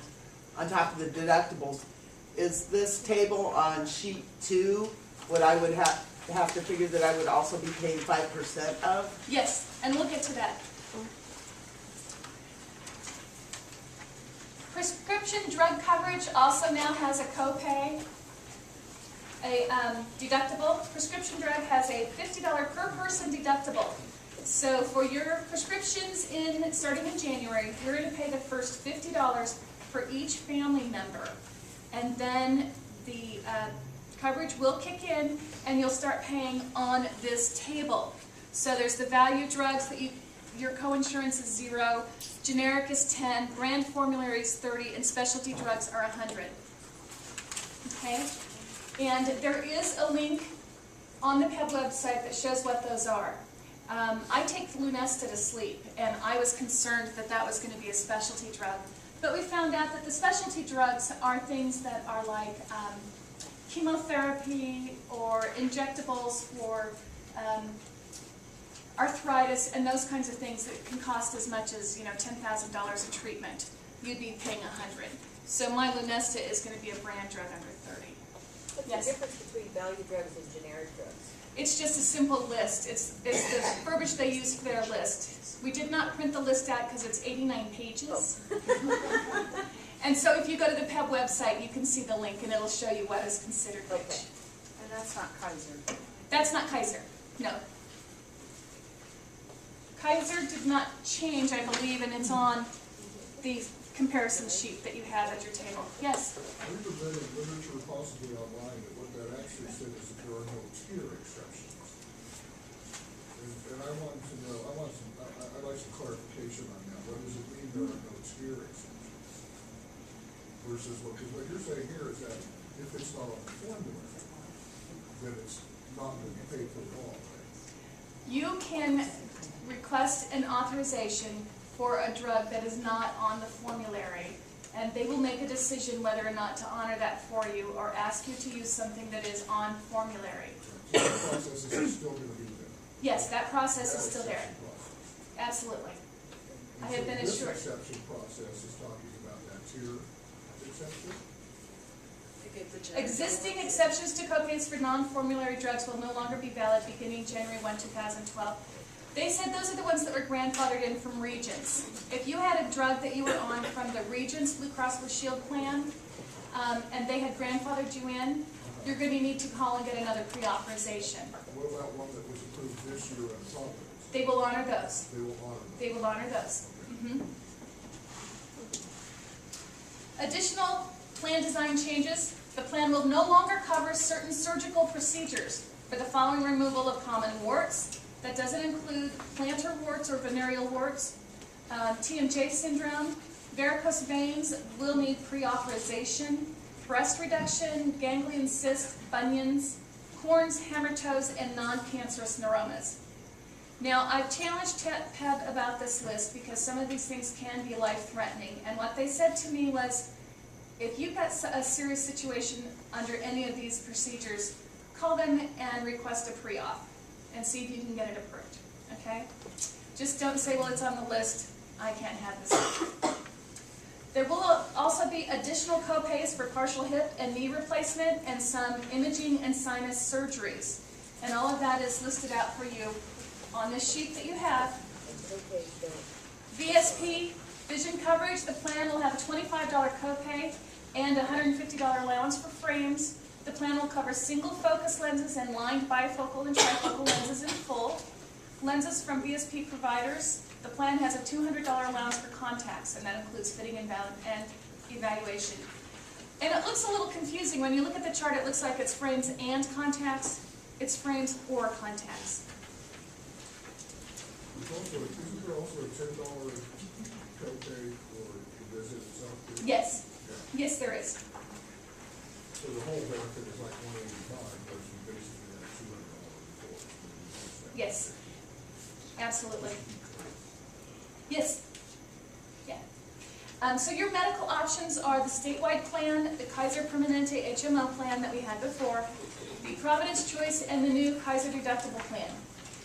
on top of the deductibles, is this table on sheet 2 what I would have to figure that I would also be paying 5% of? Yes, and we'll get to that. Prescription drug coverage also now has a copay, a deductible. Prescription drug has a $50 per person deductible. So for your prescriptions starting in January, you're going to pay the first $50 for each family member. And then the coverage will kick in and you'll start paying on this table. So there's the value drugs that your coinsurance is 0, generic is 10, brand formulary is 30, and specialty drugs are 100. Okay? And there is a link on the PEB website that shows what those are. I take Lunesta to sleep, and I was concerned that that was going to be a specialty drug. But we found out that the specialty drugs are things that are like chemotherapy or injectables for arthritis and those kinds of things that can cost as much as $10,000 a treatment. You'd be paying $100. So my Lunesta is going to be a brand drug under 30. What's Yes. the difference between value drugs and generic drugs? It's just a simple list. It's the verbiage they use for their list. We did not print the list out because it's 89 pages. And so if you go to the PEB website, you can see the link and it'll show you what is considered which. Okay. And that's not Kaiser. That's not Kaiser, no. Kaiser did not change, I believe, and it's on the comparison sheet that you have at your table. Yes? We've been reading literature possibly online that what that actually said is that there are no tier exceptions. And I want to know, I'd like some clarification on that. What does it mean there are no tier exceptions? Versus what, because what you're saying here is that if it's not on the formula, then it's not going to be paid for at all, right? You can request an authorization for a drug that is not on the formulary, and they will make a decision whether or not to honor that for you or ask you to use something that is on formulary. So the process is still going to be there? Yes, that process is still there. Exception process. Absolutely. And I have so been assured. This exception process is talking about that tier exception? Existing exceptions to copays for non-formulary drugs will no longer be valid beginning January 1, 2012. They said those are the ones that were grandfathered in from Regents. If you had a drug that you were on from the Regents Blue Cross Blue Shield plan, and they had grandfathered you in, you're going to need to call and get another pre-authorization. What about one that was approved this year in Providence? They will honor those. They will honor them. They will honor those. Additional plan design changes. The plan will no longer cover certain surgical procedures for the following removal of common warts. That doesn't include plantar warts or venereal warts, TMJ syndrome, varicose veins will need pre-authorization, breast reduction, ganglion cysts, bunions, corns, hammer toes, and non-cancerous neuromas. Now, I've challenged PEB about this list because some of these things can be life-threatening, and what they said to me was, if you've got a serious situation under any of these procedures, call them and request a pre-auth and see if you can get it approved, okay? Just don't say, well, it's on the list, I can't have this. There will also be additional copays for partial hip and knee replacement and some imaging and sinus surgeries. And all of that is listed out for you on this sheet that you have. VSP, vision coverage, the plan will have a $25 copay and a $150 allowance for frames. The plan will cover single focus lenses and lined bifocal and trifocal lenses in full. Lenses from VSP providers. The plan has a $200 allowance for contacts, and that includes fitting and evaluation. And it looks a little confusing. When you look at the chart, it looks like it's frames and contacts. It's frames or contacts. Isn't there also a $10 copay for the visit itself? Yes. Yes, there is. So the whole benefit is like $185 versus basically that $200 before. Yes. Absolutely. Yes. Yeah. So your medical options are the statewide plan, the Kaiser Permanente HMO plan that we had before, the Providence Choice, and the new Kaiser deductible plan.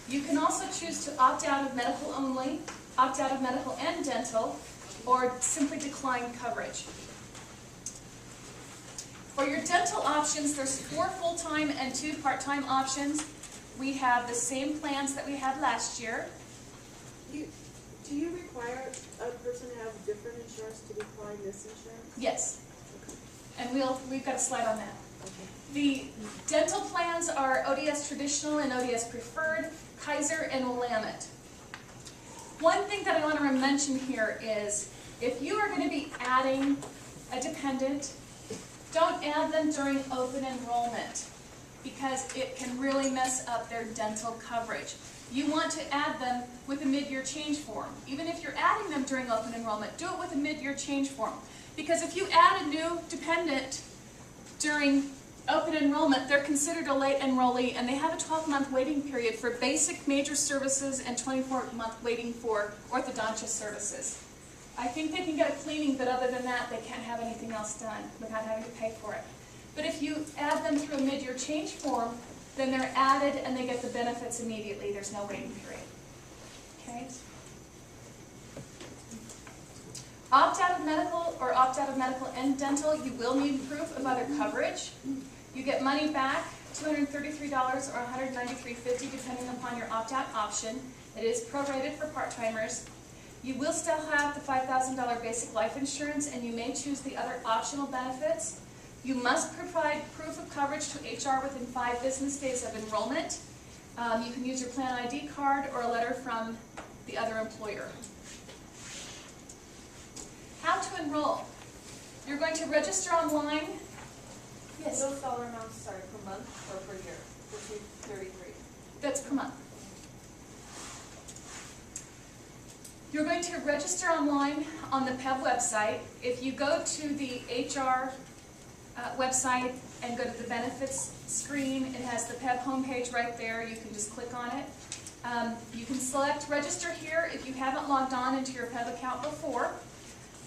You can also choose to opt out of medical only, opt out of medical and dental, or simply decline coverage. For your dental options, there's 4 full-time and 2 part-time options. We have the same plans that we had last year. Do you require a person to have different insurance to decline this insurance? Yes. And we've got a slide on that. The dental plans are ODS Traditional and ODS Preferred, Kaiser, and Willamette. One thing that I want to mention here is, if you are going to be adding a dependent, don't add them during open enrollment, because it can really mess up their dental coverage. You want to add them with a mid-year change form. Even if you're adding them during open enrollment, do it with a mid-year change form. Because if you add a new dependent during open enrollment, they're considered a late enrollee, and they have a 12-month waiting period for basic major services and 24-month waiting for orthodontist services. I think they can get a cleaning, but other than that, they can't have anything else done without having to pay for it. But if you add them through a mid-year change form, then they're added and they get the benefits immediately. There's no waiting period. Okay? Opt out of medical or opt out of medical and dental, you will need proof of other coverage. You get money back, $233 or $193.50 depending upon your opt-out option. It is prorated for part-timers. You will still have the $5,000 basic life insurance, and you may choose the other optional benefits. You must provide proof of coverage to HR within 5 business days of enrollment. You can use your plan ID card or a letter from the other employer. How to enroll. You're going to register online. Yes? Those dollar amounts, sorry, per month or per year? The 233. That's per month. You're going to register online on the PEB website. If you go to the HR website and go to the benefits screen, it has the PEB homepage right there. You can just click on it. You can select register here if you haven't logged on into your PEB account before.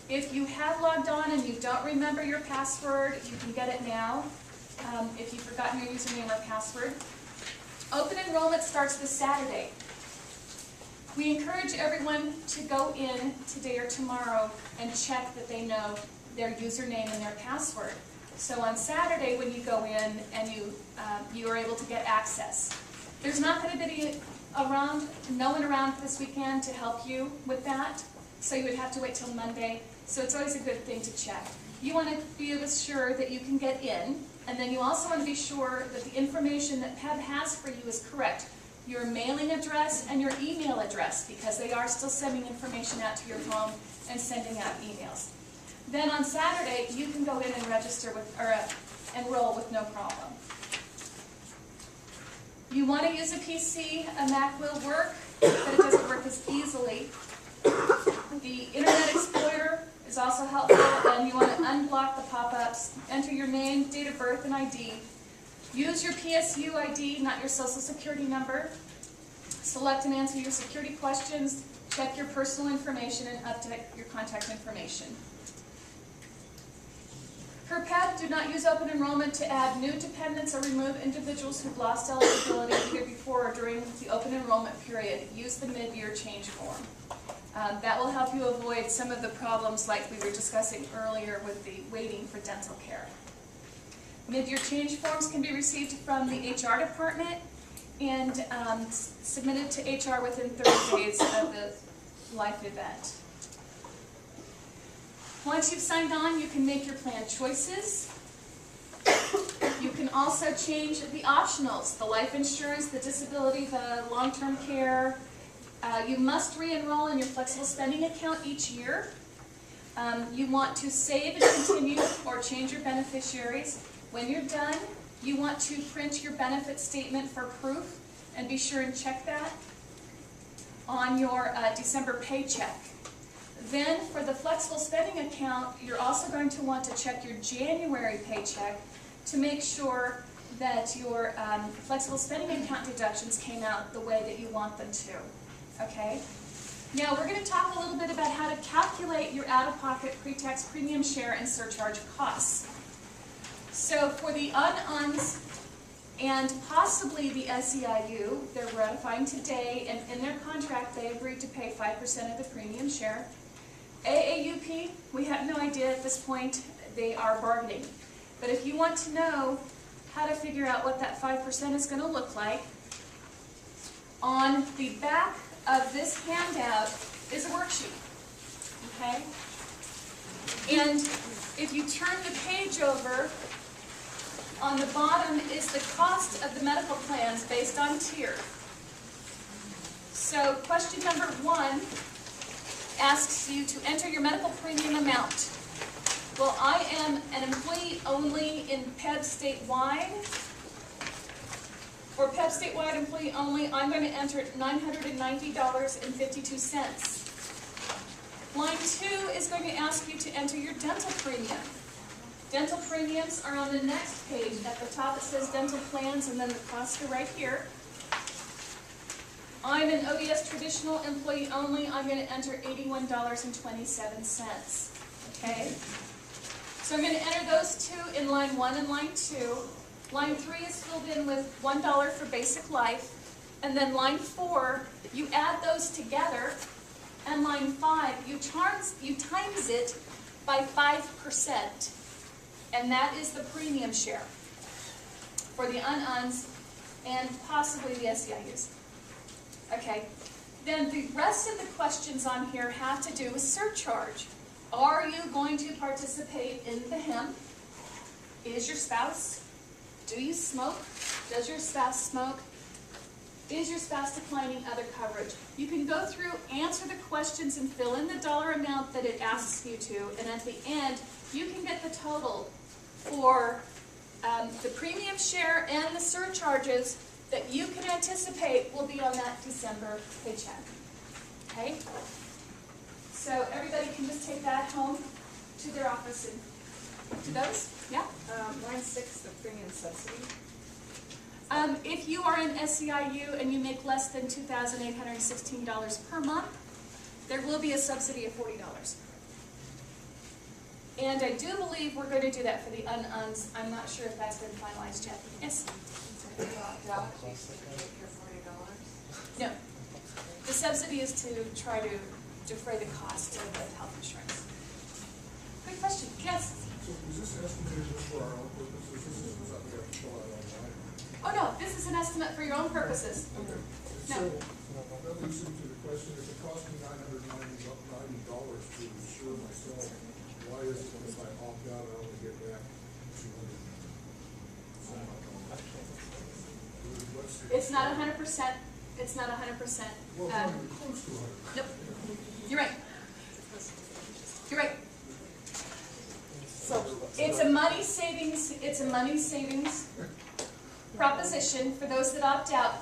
If you have logged on and you don't remember your password, you can get it now if you've forgotten your username or password. Open enrollment starts this Saturday. We encourage everyone to go in today or tomorrow and check that they know their username and their password. So on Saturday when you go in and you are able to get access. There's not going to be no one around this weekend to help you with that, so you would have to wait till Monday. So it's always a good thing to check. You want to be sure that you can get in, and then you also want to be sure that the information that PEB has for you is correct. Your mailing address and your email address, because they are still sending information out to your home and sending out emails. Then on Saturday, you can go in and register with, or enroll with no problem. You want to use a PC, a Mac will work, but it doesn't work as easily. The Internet Explorer is also helpful, and you want to unblock the pop-ups. Enter your name, date of birth, and ID. Use your PSU ID, not your social security number. Select and answer your security questions. Check your personal information and update your contact information. Per PEB, do not use open enrollment to add new dependents or remove individuals who've lost eligibility either before or during the open enrollment period. Use the mid-year change form. That will help you avoid some of the problems like we were discussing earlier with the waiting for dental care. Mid-year change forms can be received from the HR department and submitted to HR within 30 days of the life event. Once you've signed on, you can make your plan choices. You can also change the optionals, the life insurance, the disability, the long-term care. You must re-enroll in your flexible spending account each year. You want to save and continue or change your beneficiaries. When you're done, you want to print your benefit statement for proof and be sure and check that on your December paycheck. Then for the flexible spending account, you're also going to want to check your January paycheck to make sure that your flexible spending account deductions came out the way that you want them to. Okay? Now we're going to talk a little bit about how to calculate your out-of-pocket pre-tax premium share and surcharge costs. So for the UNs and possibly the SEIU, they're ratifying today, and in their contract they agreed to pay 5% of the premium share. AAUP, we have no idea at this point. They are bargaining. But if you want to know how to figure out what that 5% is going to look like, on the back of this handout is a worksheet. Okay? And if you turn the page over, on the bottom is the cost of the medical plans based on tier. So question number 1 asks you to enter your medical premium amount. Well, I am an employee only in PEB statewide. For PEB statewide employee only, I'm going to enter $990.52. Line 2 is going to ask you to enter your dental premium. Dental premiums are on the next page. At the top it says dental plans, and then the costs are right here. I'm an ODS traditional employee only. I'm going to enter $81.27. Okay? So I'm going to enter those two in line 1 and line 2. Line 3 is filled in with $1 for basic life. And then line 4, you add those together. And line 5, you times it by 5%. And that is the premium share for the UNs and possibly the SEIUs. Okay, then the rest of the questions on here have to do with surcharge. Are you going to participate in the hemp? Is your spouse? Do you smoke? Does your spouse smoke? is your spouse declining other coverage? You can go through, answer the questions, and fill in the dollar amount that it asks you to, and at the end, you can get the total for the premium share and the surcharges that you can anticipate will be on that December paycheck. Okay? So everybody can just take that home to their office and do those? Yeah? Line 6, the premium subsidy. If you are in SEIU and you make less than $2,816 per month, there will be a subsidy of $40. And I do believe we're going to do that for the uns. I'm not sure if that's been finalized yet. Yes? No. The subsidy is to try to defray the cost of the health insurance. Good question. Yes? So is this estimated just for our own purposes? This isn't something we have to fill out online? Oh, no. This is an estimate for your own purposes. Okay. No. So, that leads into the question, if it costs me $990 to insure myself, why is it that if I opt out, I only get back $200? It's not 100%. It's not 100%. Well, it's not even close to 100. Nope. You're right. You're right. So, It's a money savings. It's a money savings proposition for those that opt out.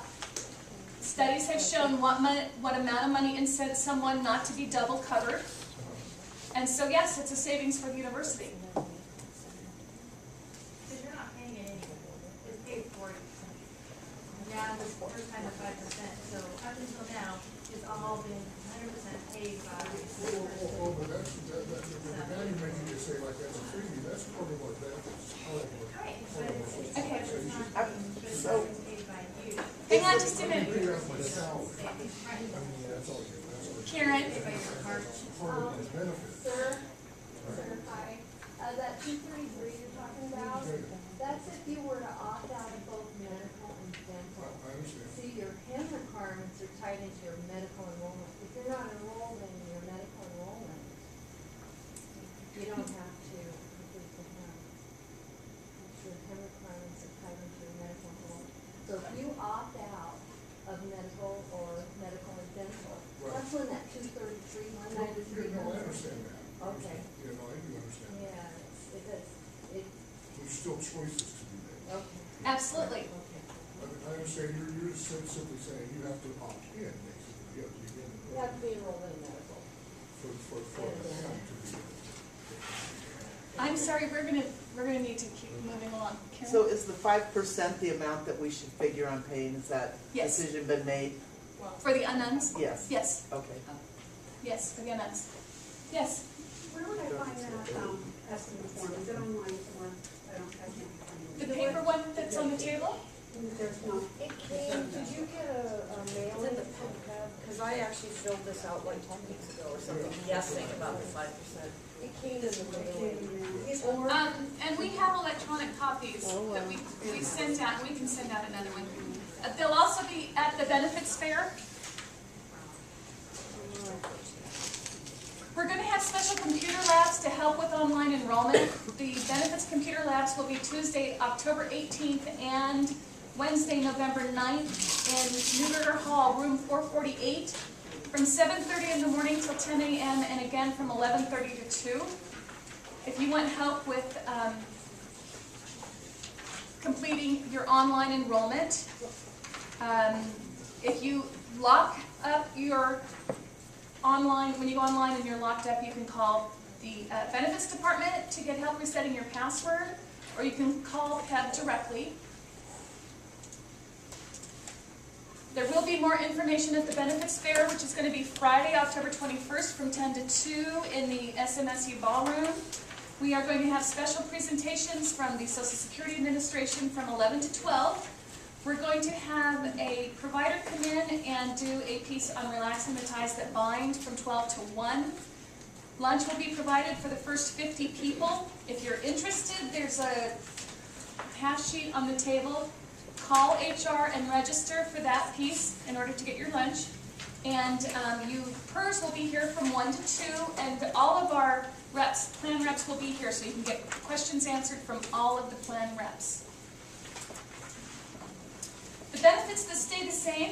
Studies have shown what amount of money incents someone not to be double covered. And so yes, it's a savings for the university. Because you're not paying it anymore. It's paid for it. Now, this first time at 5%. So up until now, it's all been 100% paid by the Oh, but that's, now you're making it say like that's a freebie, that's probably what benefits. Right, but it's Okay. not being, so, paid by you. Hang on just a minute. Pay out my salary. I mean, that's all, that's all. Karen. Part of the benefit. Sir, hi. That 233 you're talking about, that's if you were to opt out of both medical and dental. I understand. See, your HIM requirements are tied into your medical enrollment. If you're not enrolled in your medical enrollment, you don't have to complete the HIM. Your HIM requirements are tied into your medical enrollment. So if you opt out of medical or medical and dental, that's when that 233, 193 No, I comes. understand that. Okay. Yeah, no, I do understand. Yeah, it's, There's still choices to be made. okay. Absolutely. I understand, you're just simply saying you have to opt in, basically, you have to begin. You have to be enrolled in medical. For him to be. I'm sorry, we're gonna need to keep moving along. Karen? so is the 5% the amount that we should figure on paying? Has that Yes. decision been made? For the unknowns? Yes. Yes. Okay. Yes, for the unknowns. Yes. Where would I find that estimate form? Is it online form? I can't The paper one that's on the table? There's no. It came, did you get a mail in the because I actually filled this out like 2 weeks ago or something, guessing about the 5%. It came in the mail. And we have electronic copies that we sent out, and we can send out another one. They'll also be at the benefits fair. We're going to have special computer labs to help with online enrollment. The benefits computer labs will be Tuesday, October 18th and Wednesday, November 9th in Newberger Hall, room 448, from 7:30 in the morning till 10 a.m. and again from 11:30 to 2. If you want help with completing your online enrollment, if you lock up your online, when you go online and you're locked up, you can call the benefits department to get help resetting your password, or you can call PEB directly. There will be more information at the benefits fair, which is going to be Friday, October 21st from 10 to 2 in the SMSU ballroom. We are going to have special presentations from the Social Security Administration from 11 to 12. We're going to have a provider come in and do a piece on relaxing the ties that bind from 12 to 1. Lunch will be provided for the first 50 people. If you're interested, there's a pass sheet on the table. Call HR and register for that piece in order to get your lunch. And you PERS will be here from 1 to 2, and all of our reps, plan reps, will be here, so you can get questions answered from all of the plan reps. The benefits that stay the same: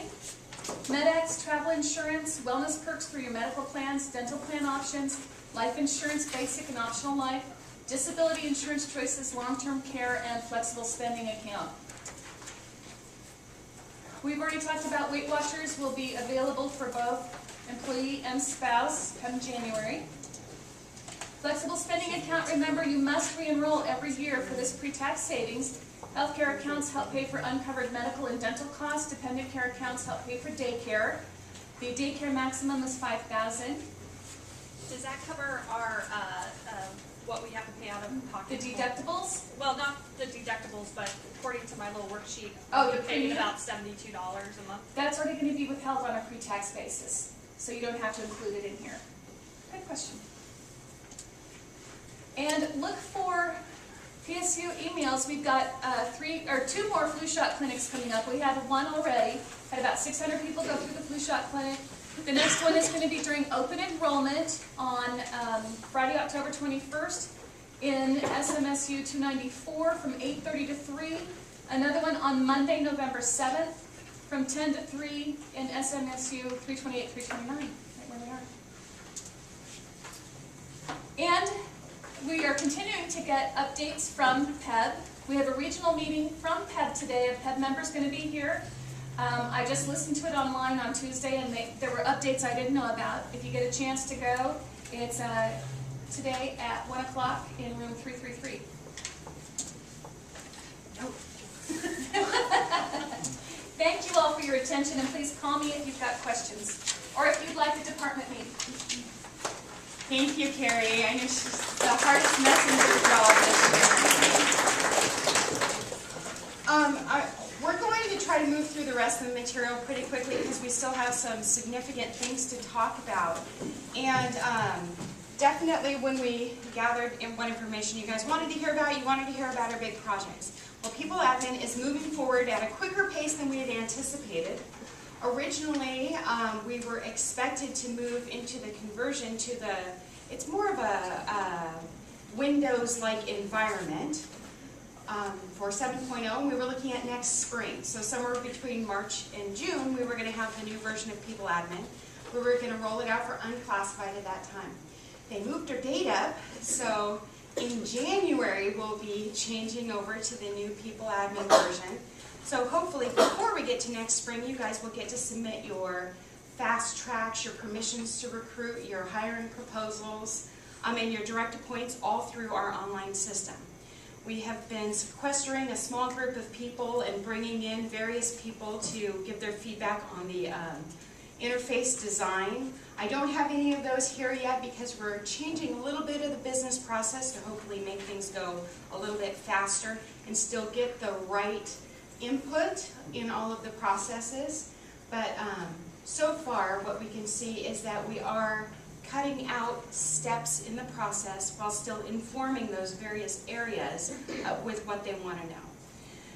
MedX, travel insurance, wellness perks for your medical plans, dental plan options, life insurance, basic and optional life, disability insurance choices, long-term care, and flexible spending account. We've already talked about Weight Watchers will be available for both employee and spouse come January. Flexible spending account, remember, you must re-enroll every year for this pre-tax savings. Healthcare accounts help pay for uncovered medical and dental costs. Dependent care accounts help pay for daycare. The daycare maximum is $5,000. Does that cover our, what we have to pay out of The pocket? deductibles? Well, not the deductibles, but according to my little worksheet, Oh, we're the paying premium? about $72 a month. That's already going to be withheld on a pre-tax basis, so you don't have to include it in here. Good question. And look for PSU emails. We've got 2 more flu shot clinics coming up. We had one already. Had about 600 people go through the flu shot clinic. The next one is going to be during open enrollment on Friday, October 21st in SMSU 294 from 8:30 to 3. Another one on Monday, November 7th from 10 to 3 in SMSU 328, 329, right where we are. And we are continuing to get updates from PEB. We have a regional meeting from PEB today. A PEB member is going to be here. I just listened to it online on Tuesday, and there were updates I didn't know about. If you get a chance to go, it's today at 1 o'clock in room 333. Thank you all for your attention, and please call me if you've got questions, or if you'd like a department meeting. Thank you, Carrie. I know she's the hardest messenger job this year. We're going to try to move through the rest of the material pretty quickly because we still have some significant things to talk about. And definitely when we gathered what information you guys wanted to hear about, you wanted to hear about our big projects. Well, People Admin is moving forward at a quicker pace than we had anticipated. Originally, we were expected to move into the conversion to it's more of a Windows-like environment for 7.0, and we were looking at next spring. So somewhere between March and June, we were going to have the new version of People Admin. We were going to roll it out for unclassified at that time. They moved our date up, so in January, we'll be changing over to the new People Admin version. So hopefully, before we get to next spring, you guys will get to submit your fast tracks, your permissions to recruit, your hiring proposals, and your direct appoints all through our online system. We have been sequestering a small group of people and bringing in various people to give their feedback on the interface design. I don't have any of those here yet because we're changing a little bit of the business process to hopefully make things go a little bit faster and still get the right input in all of the processes. But so far what we can see is that we are cutting out steps in the process while still informing those various areas with what they want to know.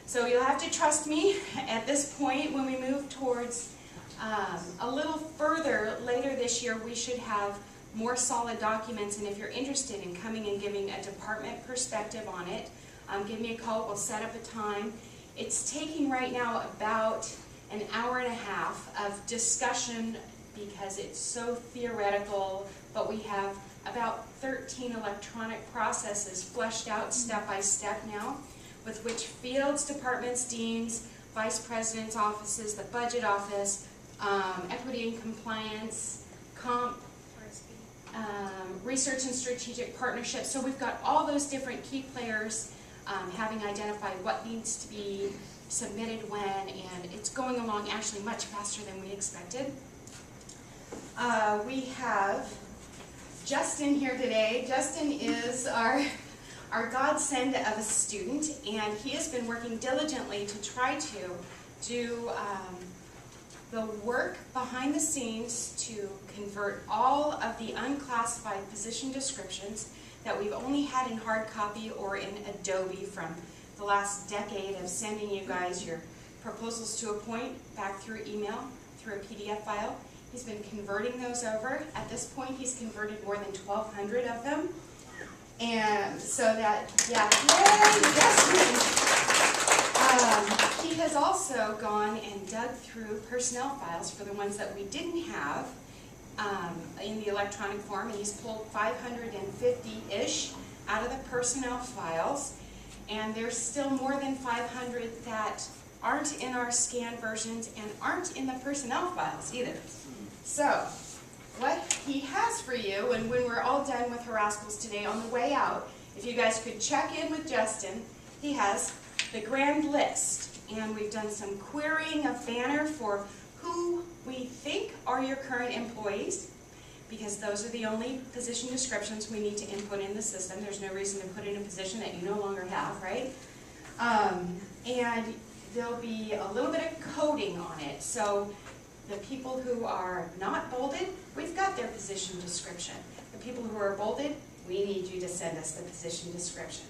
So you'll have to trust me at this point. When we move towards a little further later this year, we should have more solid documents, and if you're interested in coming and giving a department perspective on it, give me a call. We'll set up a time. It's taking right now about an hour and a half of discussion because it's so theoretical, but we have about 13 electronic processes fleshed out step by step now, with which fields, departments, deans, vice presidents' offices, the budget office, equity and compliance, comp, research and strategic partnerships. So we've got all those different key players having identified what needs to be submitted when, and it's going along actually much faster than we expected. We have Justin here today. Justin is our godsend of a student, and he has been working diligently to try to do the work behind the scenes to convert all of the unclassified position descriptions that we've only had in hard copy or in Adobe from the last decade of sending you guys your proposals to appoint back through email, through a PDF file. He's been converting those over. At this point, he's converted more than 1,200 of them. And so that, yeah, yay, yes, He has also gone and dug through personnel files for the ones that we didn't have in the electronic form, and he's pulled 550-ish out of the personnel files, and there's still more than 500 that aren't in our scanned versions and aren't in the personnel files either. So, what he has for you, and when we're all done with Rascals today, on the way out, if you guys could check in with Justin, he has the grand list, and we've done some querying of Banner for who we think are your current employees, because those are the only position descriptions we need to input in the system. There's no reason to put in a position that you no longer have, right? And there'll be a little bit of coding on it. So the people who are not bolded, we've got their position description. The people who are bolded, we need you to send us the position description.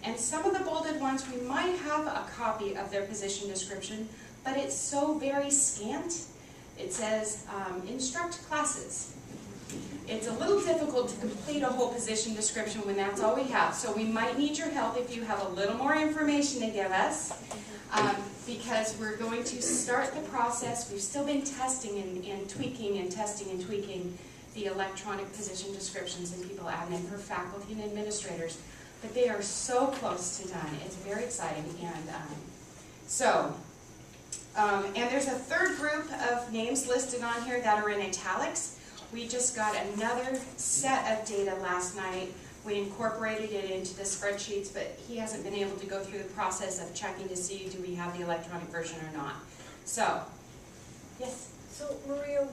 And some of the bolded ones, we might have a copy of their position description, but it's so very scant. It says, instruct classes. It's a little difficult to complete a whole position description when that's all we have. So we might need your help if you have a little more information to give us, because we're going to start the process. We've still been testing and tweaking and testing and tweaking the electronic position descriptions in people admin for faculty and administrators. But they are so close to done. It's very exciting. And and there's a third group of names listed on here that are in italics. We just got another set of data last night. We incorporated it into the spreadsheets, but he hasn't been able to go through the process of checking to see do we have the electronic version or not. So, yes? So, Maria,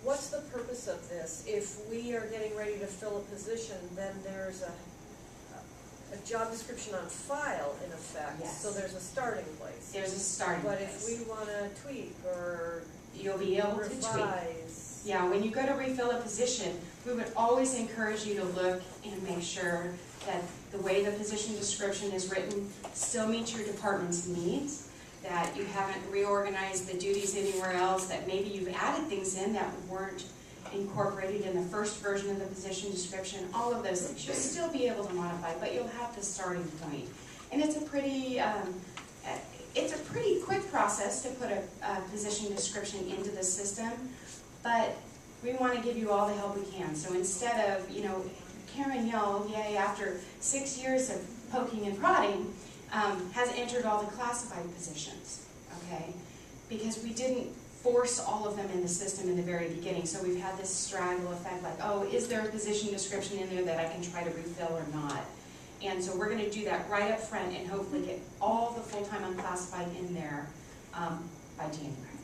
what's the purpose of this? If we are getting ready to fill a position, then there's a job description on file, in effect. Yes. So there's a starting place. There's a starting place. But if we want to tweak or you'll be able to tweak. revise. Yeah, when you go to refill a position, we would always encourage you to look and make sure that the way the position description is written still meets your department's needs, that you haven't reorganized the duties anywhere else, that maybe you've added things in that weren't incorporated in the first version of the position description. All of those things you'll still be able to modify, but you'll have the starting point. And it's a pretty quick process to put a position description into the system, but we want to give you all the help we can. So instead of, Karen Yell, yay, after 6 years of poking and prodding, has entered all the classified positions, okay? Because we didn't force all of them in the system in the very beginning, so we've had this straggle effect, like, oh, is there a position description in there that I can try to refill or not? And so we're going to do that right up front and hopefully get all the full-time unclassified in there by January.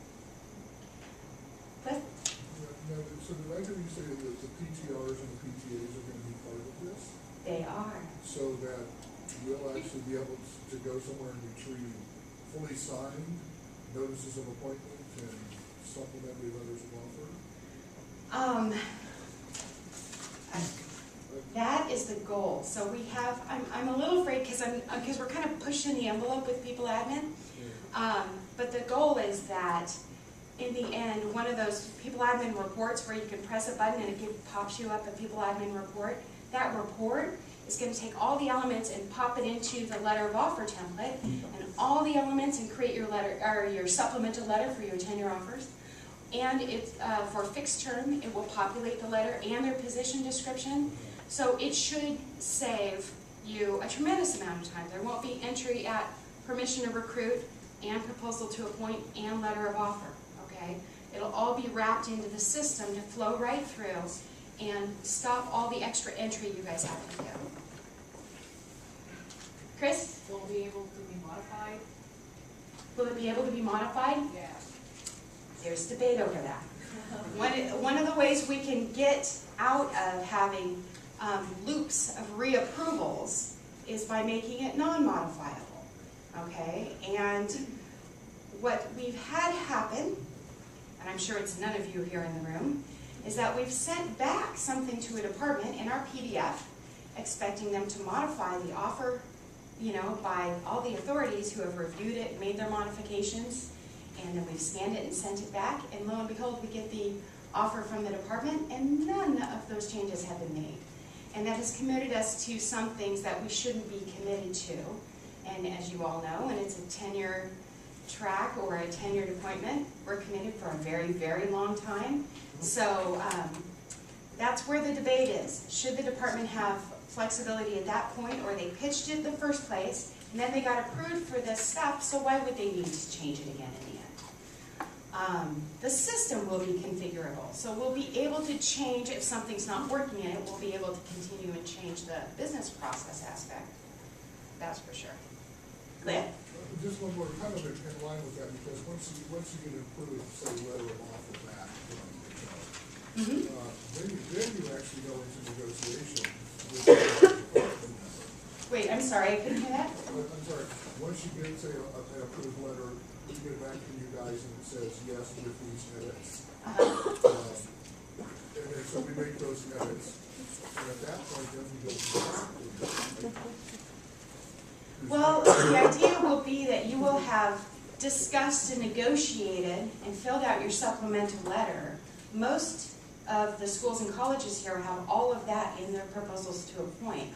Cliff? Now, so did I hear you say that the PTRs and the PTAs are going to be part of this? They are. So that you'll actually be able to go somewhere and retrieve fully signed notices of appointment and supplementary letters of offer? That is the goal. So we have, I'm a little afraid because we're kind of pushing the envelope with people admin. But the goal is that in the end, one of those people admin reports where you can press a button and it pops you up a people admin report, that report is going to take all the elements and pop it into the letter of offer template, and all the elements, and create your letter or your supplemental letter for your tenure offers. And it's for fixed term, it will populate the letter and their position description. So it should save you a tremendous amount of time. There won't be entry at permission to recruit and proposal to appoint and letter of offer, okay? It'll all be wrapped into the system to flow right through and stop all the extra entry you guys have to do. Chris? Will it be able to be modified? Will it be able to be modified? Yeah. There's debate over that. One of the ways we can get out of having loops of reapprovals is by making it non-modifiable, okay? And what we've had happen, and I'm sure it's none of you here in the room, is that we've sent back something to a department in our PDF expecting them to modify the offer, by all the authorities who have reviewed it and made their modifications, and then we've scanned it and sent it back, and lo and behold, we get the offer from the department, and none of those changes have been made. And that has committed us to some things that we shouldn't be committed to, And as you all know, when it's a tenure track or a tenured appointment, we're committed for a very, very long time. So that's where the debate is. Should the department have flexibility at that point, or they pitched it in the first place, and then they got approved for this stuff, so why would they need to change it again in the end? The system will be configurable, so we'll be able to change if something's not working in it, we'll be able to continue and change the business process aspect. That's for sure. Cliff? Just one more, kind of in line with that, because once you get approved, say, letter of offer back from the job, then you actually go into negotiation with the department member. Wait, I'm sorry, I couldn't hear that? I'm sorry, once you get, say, an approved letter, you get it back from you guys and it says yes with these edits. And then so we make those edits, and at that point, then we go to the Well, the idea will be that you will have discussed and negotiated and filled out your supplemental letter. Most of the schools and colleges here have all of that in their proposals to appoint.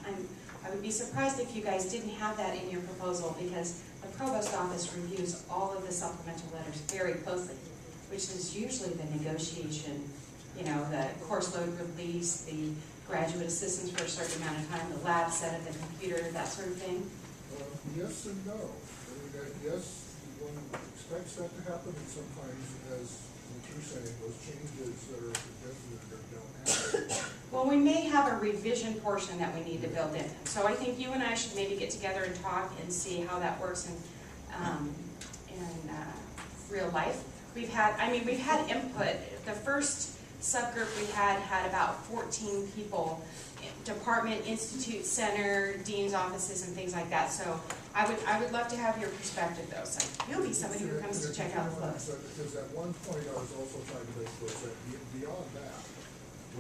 I would be surprised if you guys didn't have that in your proposal, because the provost office reviews all of the supplemental letters very closely, which is usually the negotiation, you know, the course load release, the graduate assistance for a certain amount of time, the lab set of the computer, that sort of thing. Yes and no. I mean, yes, one expects that to happen, and sometimes, as you're saying, those changes that are suggested don't happen. Well, we may have a revision portion that we need to build in. So I think you and I should maybe get together and talk and see how that works in real life. We've had input. The first subgroup we had about 14 people. Department, institute, center, dean's offices, and things like that. So I would love to have your perspective, though. So you'll be somebody who comes to check out the clothes. Because at one point I was also trying to make was that beyond that,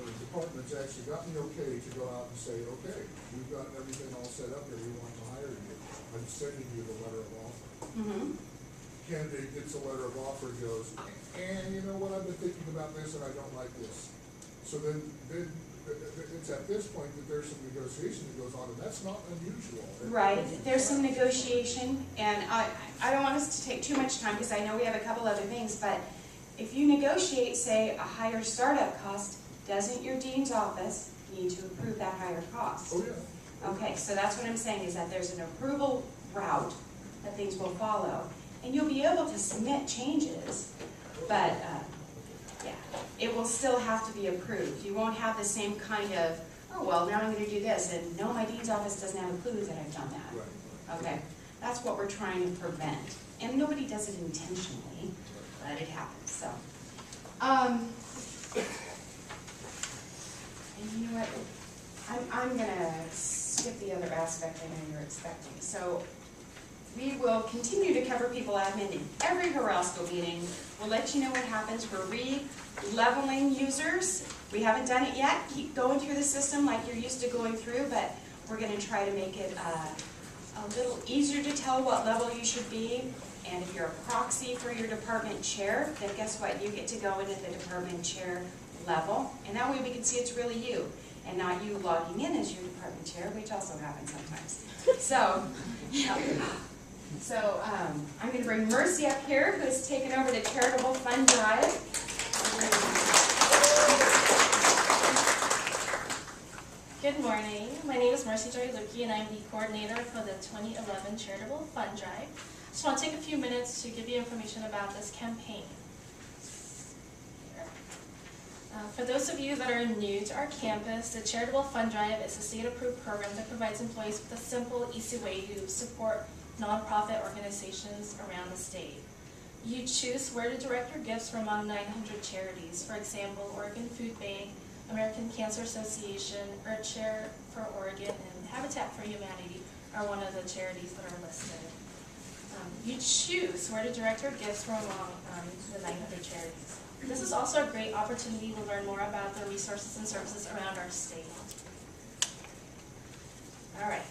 when the department's actually gotten the okay to go out and say, okay, we've got everything all set up here, we want to hire you, I'm sending you the letter of offer. Candidate gets a letter of offer and goes, and you know what, I've been thinking about this and I don't like this. So then it's at this point that there's some negotiation that goes on, and that's not unusual. Right, there's some negotiation, and I don't want us to take too much time, because I know we have a couple other things, but if you negotiate, say, a higher startup cost, doesn't your dean's office need to approve that higher cost? Oh, yeah. Okay, so that's what I'm saying, is that there's an approval route that things will follow, and you'll be able to submit changes, but yeah, it will still have to be approved. You won't have the same kind of, oh, well, now I'm going to do this, and no, my dean's office doesn't have a clue that I've done that. Right. Okay, that's what we're trying to prevent. And nobody does it intentionally, but it happens, so. And you know what, I'm going to skip the other aspect I know you're expecting. So we will continue to cover people admin in every Rascal meeting. We'll let you know what happens. We're re-leveling users. We haven't done it yet. Keep going through the system like you're used to going through, but we're going to try to make it a little easier to tell what level you should be. And if you're a proxy for your department chair, then guess what? You get to go in at the department chair level. And that way we can see it's really you, and not you logging in as your department chair, which also happens sometimes. So, I'm going to bring Mercy up here, who has taken over the Charitable Fund Drive. Good morning. My name is Mercy Joy Lukey, and I'm the coordinator for the 2011 Charitable Fund Drive. I just want to take a few minutes to give you information about this campaign. For those of you that are new to our campus, the Charitable Fund Drive is a state-approved program that provides employees with a simple, easy way to support nonprofit organizations around the state. You choose where to direct your gifts from among 900 charities. For example, Oregon Food Bank, American Cancer Association, Earthshare for Oregon, and Habitat for Humanity are one of the charities that are listed. You choose where to direct your gifts from among the 900 charities. This is also a great opportunity to learn more about the resources and services around our state. All right.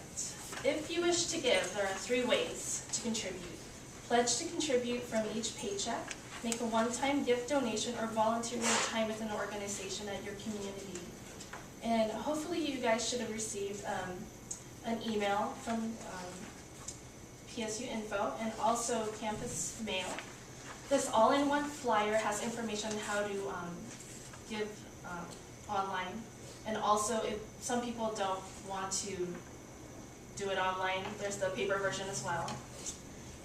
If you wish to give, there are 3 ways to contribute. Pledge to contribute from each paycheck, make a one-time gift donation, or volunteer your time with an organization at your community. And hopefully you guys should have received an email from PSU info, and also campus mail. This all-in-one flyer has information on how to give online, and also if some people don't want to do it online, there's the paper version as well.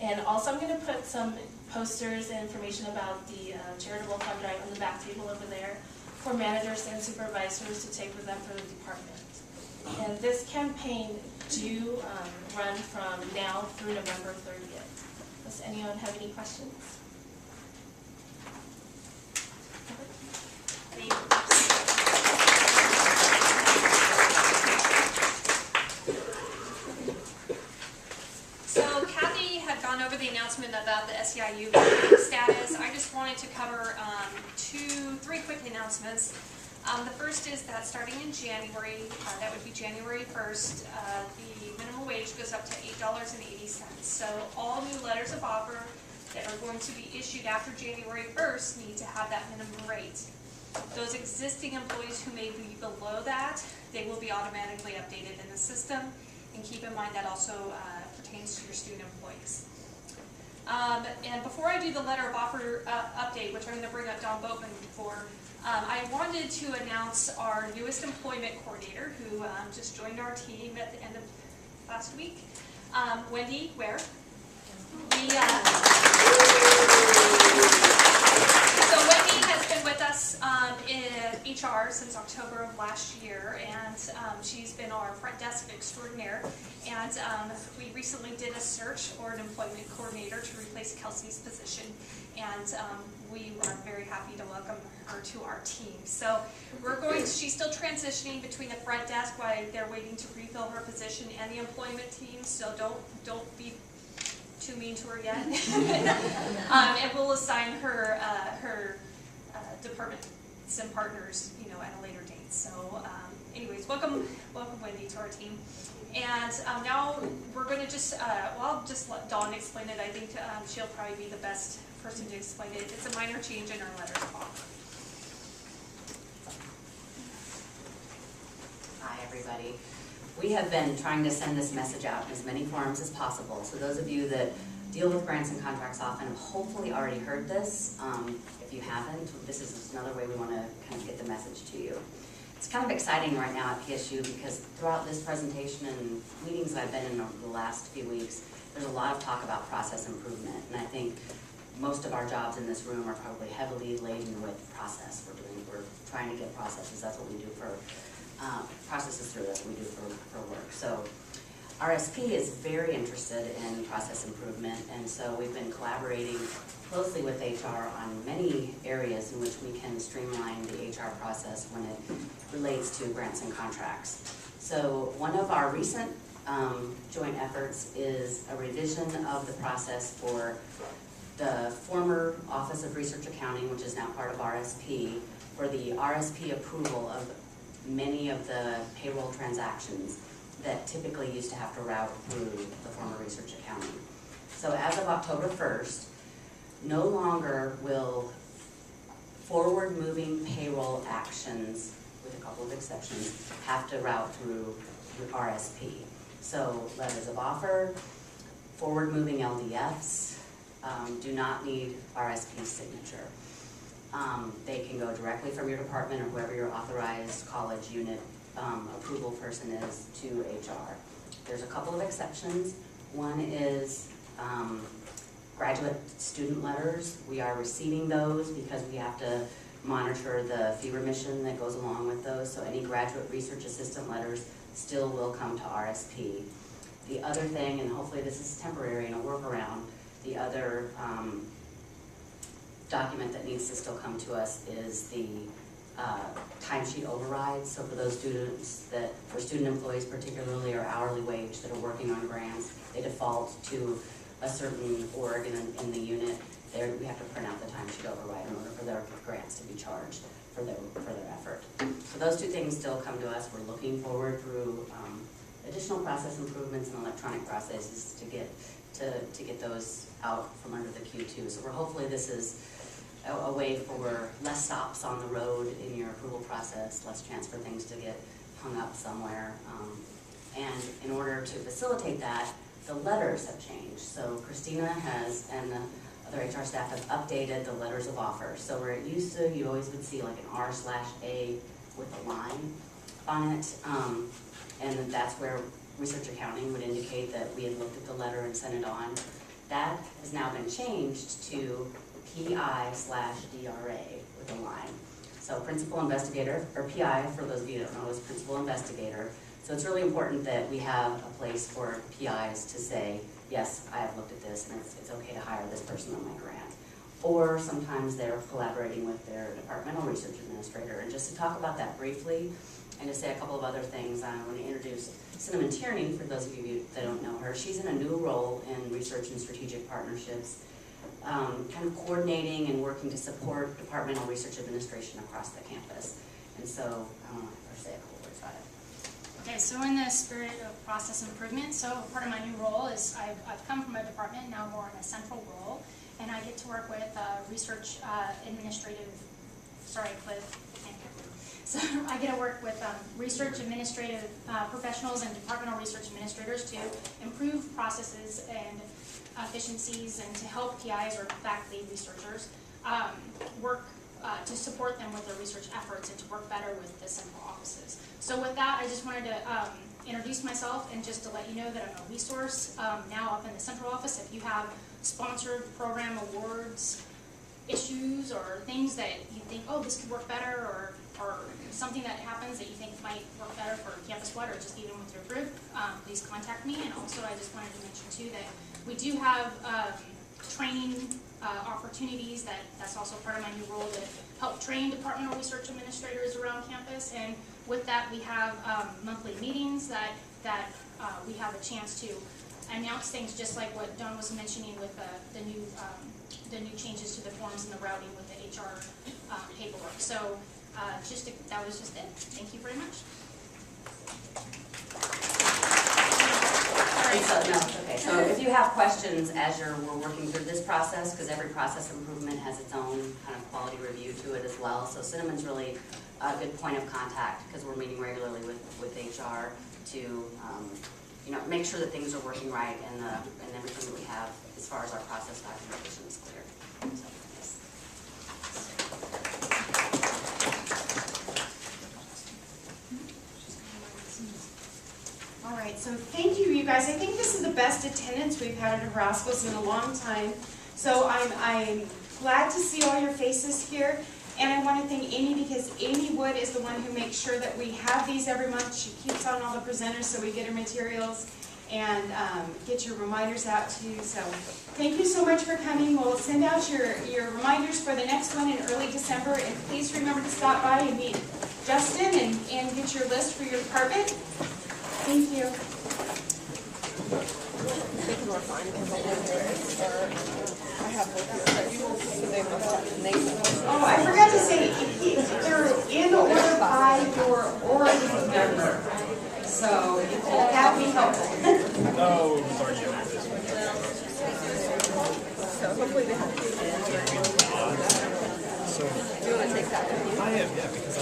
And also I'm going to put some posters and information about the charitable fund drive on the back table over there for managers and supervisors to take with them for the department. And this campaign do run from now through November 30th. Does anyone have any questions? So Kathy had gone over the announcement about the SEIU status. I just wanted to cover three quick announcements. The first is that starting in January, that would be January 1st, the minimum wage goes up to $8.80. So all new letters of offer that are going to be issued after January 1st need to have that minimum rate. Those existing employees who may be below that, they will be automatically updated in the system. And keep in mind that also pertains to your student employees. And before I do the letter of offer update, which I'm going to bring up Don Boatman for, I wanted to announce our newest employment coordinator who just joined our team at the end of last week, Wendy Ware. So Wendy has been with us in HR since October of last year, and she's been our front desk extraordinaire. And we recently did a search for an employment coordinator to replace Kelsey's position, and we are very happy to welcome her to our team. So she's still transitioning between the front desk while they're waiting to refill her position and the employment team. So don't be too mean to her yet. And we'll assign her departments and partners, at a later date. So, anyways, welcome Wendy to our team. And now we're going to just, I'll just let Dawn explain it. I think she'll probably be the best person to explain it. It's a minor change in our letters of offer. Hi, everybody. We have been trying to send this message out in as many forms as possible. So those of you that deal with grants and contracts often have hopefully already heard this. If you haven't, this is another way we want to kind of get the message to you. It's kind of exciting right now at PSU because throughout this presentation and meetings that I've been in over the last few weeks, there's a lot of talk about process improvement. And I think most of our jobs in this room are probably heavily laden with process. We're trying to get processes. That's what we do for processes through. That's what we do for work. So RSP is very interested in process improvement, and so we've been collaborating closely with HR on many areas in which we can streamline the HR process when it relates to grants and contracts. So one of our recent joint efforts is a revision of the process for the former Office of Research Accounting, which is now part of RSP, for the RSP approval of many of the payroll transactions that typically used to have to route through the former Research Accounting. So as of October 1st, no longer will forward-moving payroll actions, with a couple of exceptions, have to route through RSP. So letters of offer, forward-moving LDFs do not need RSP signature. They can go directly from your department or whoever your authorized college unit approval person is to HR. There's a couple of exceptions. One is graduate student letters. We are receiving those because we have to monitor the fee remission that goes along with those. So any graduate research assistant letters still will come to RSP. The other thing, and hopefully this is temporary and a workaround, the other document that needs to still come to us is the timesheet overrides. So for those students for student employees particularly, or hourly wage that are working on grants, they default to a certain org in the unit. We have to print out the timesheet override in order for their grants to be charged for their effort. So those two things still come to us. We're looking forward through additional process improvements and electronic processes to get those out from under the Q2. So hopefully this is a way for less stops on the road in your approval process, less chance for things to get hung up somewhere. And in order to facilitate that, the letters have changed. So Christina has, and the other HR staff have updated the letters of offer. So where it used to, you always would see like an R/A with a line on it. And that's where research accounting would indicate that we had looked at the letter and sent it on. That has now been changed to PI/DRA with a line. So principal investigator, or PI, for those of you that don't know, is principal investigator. So it's really important that we have a place for PIs to say, yes, I have looked at this and it's okay to hire this person on my grant. Or sometimes they're collaborating with their departmental research administrator. And just to talk about that briefly, and to say a couple of other things, I want to introduce Cinnamon Tierney, for those of you that don't know her. She's in a new role in research and strategic partnerships, kind of coordinating and working to support departmental research administration across the campus. And so I want to say a couple words about it. Okay, so in the spirit of process improvement, so part of my new role is I've come from a department, now more in a central role, and I get to work with research administrative, sorry Cliff, can't hear you. So I get to work with research administrative professionals and departmental research administrators to improve processes and efficiencies and to help PIs or faculty researchers work to support them with their research efforts and to work better with the central offices. So with that, I just wanted to introduce myself and just to let you know that I'm a resource now up in the central office. If you have sponsored program awards, issues, or things that you think, oh, this could work better, or something that happens that you think might work better for campus-wide or just even with your group, please contact me. And also I just wanted to mention too that we do have training opportunities that's also part of my new role to help train departmental research administrators around campus. And with that, we have monthly meetings that we have a chance to announce things, just like what Dawn was mentioning with the new changes to the forms and the routing with the HR paperwork. So that was just it. Thank you very much. Okay, so if you have questions as we're working through this process, because every process improvement has its own kind of quality review to it as well. So Cinnamon's really a good point of contact because we're meeting regularly with HR to make sure that things are working right and everything that we have as far as our process documentation is clear. So, yes. All right, so thank you guys. I think this is the best attendance we've had at Rascals in a long time. So I'm glad to see all your faces here. And I want to thank Amy because Amy Wood is the one who makes sure that we have these every month. She keeps on all the presenters so we get her materials and get your reminders out to you. So thank you so much for coming. We'll send out your reminders for the next one in early December. And please remember to stop by and meet Justin and get your list for your department. Thank you. Oh, I forgot to say, they're in order by your Oregon number. So that would be helpful. No, So hopefully they have to do you want to take that with you? I am, yeah, because I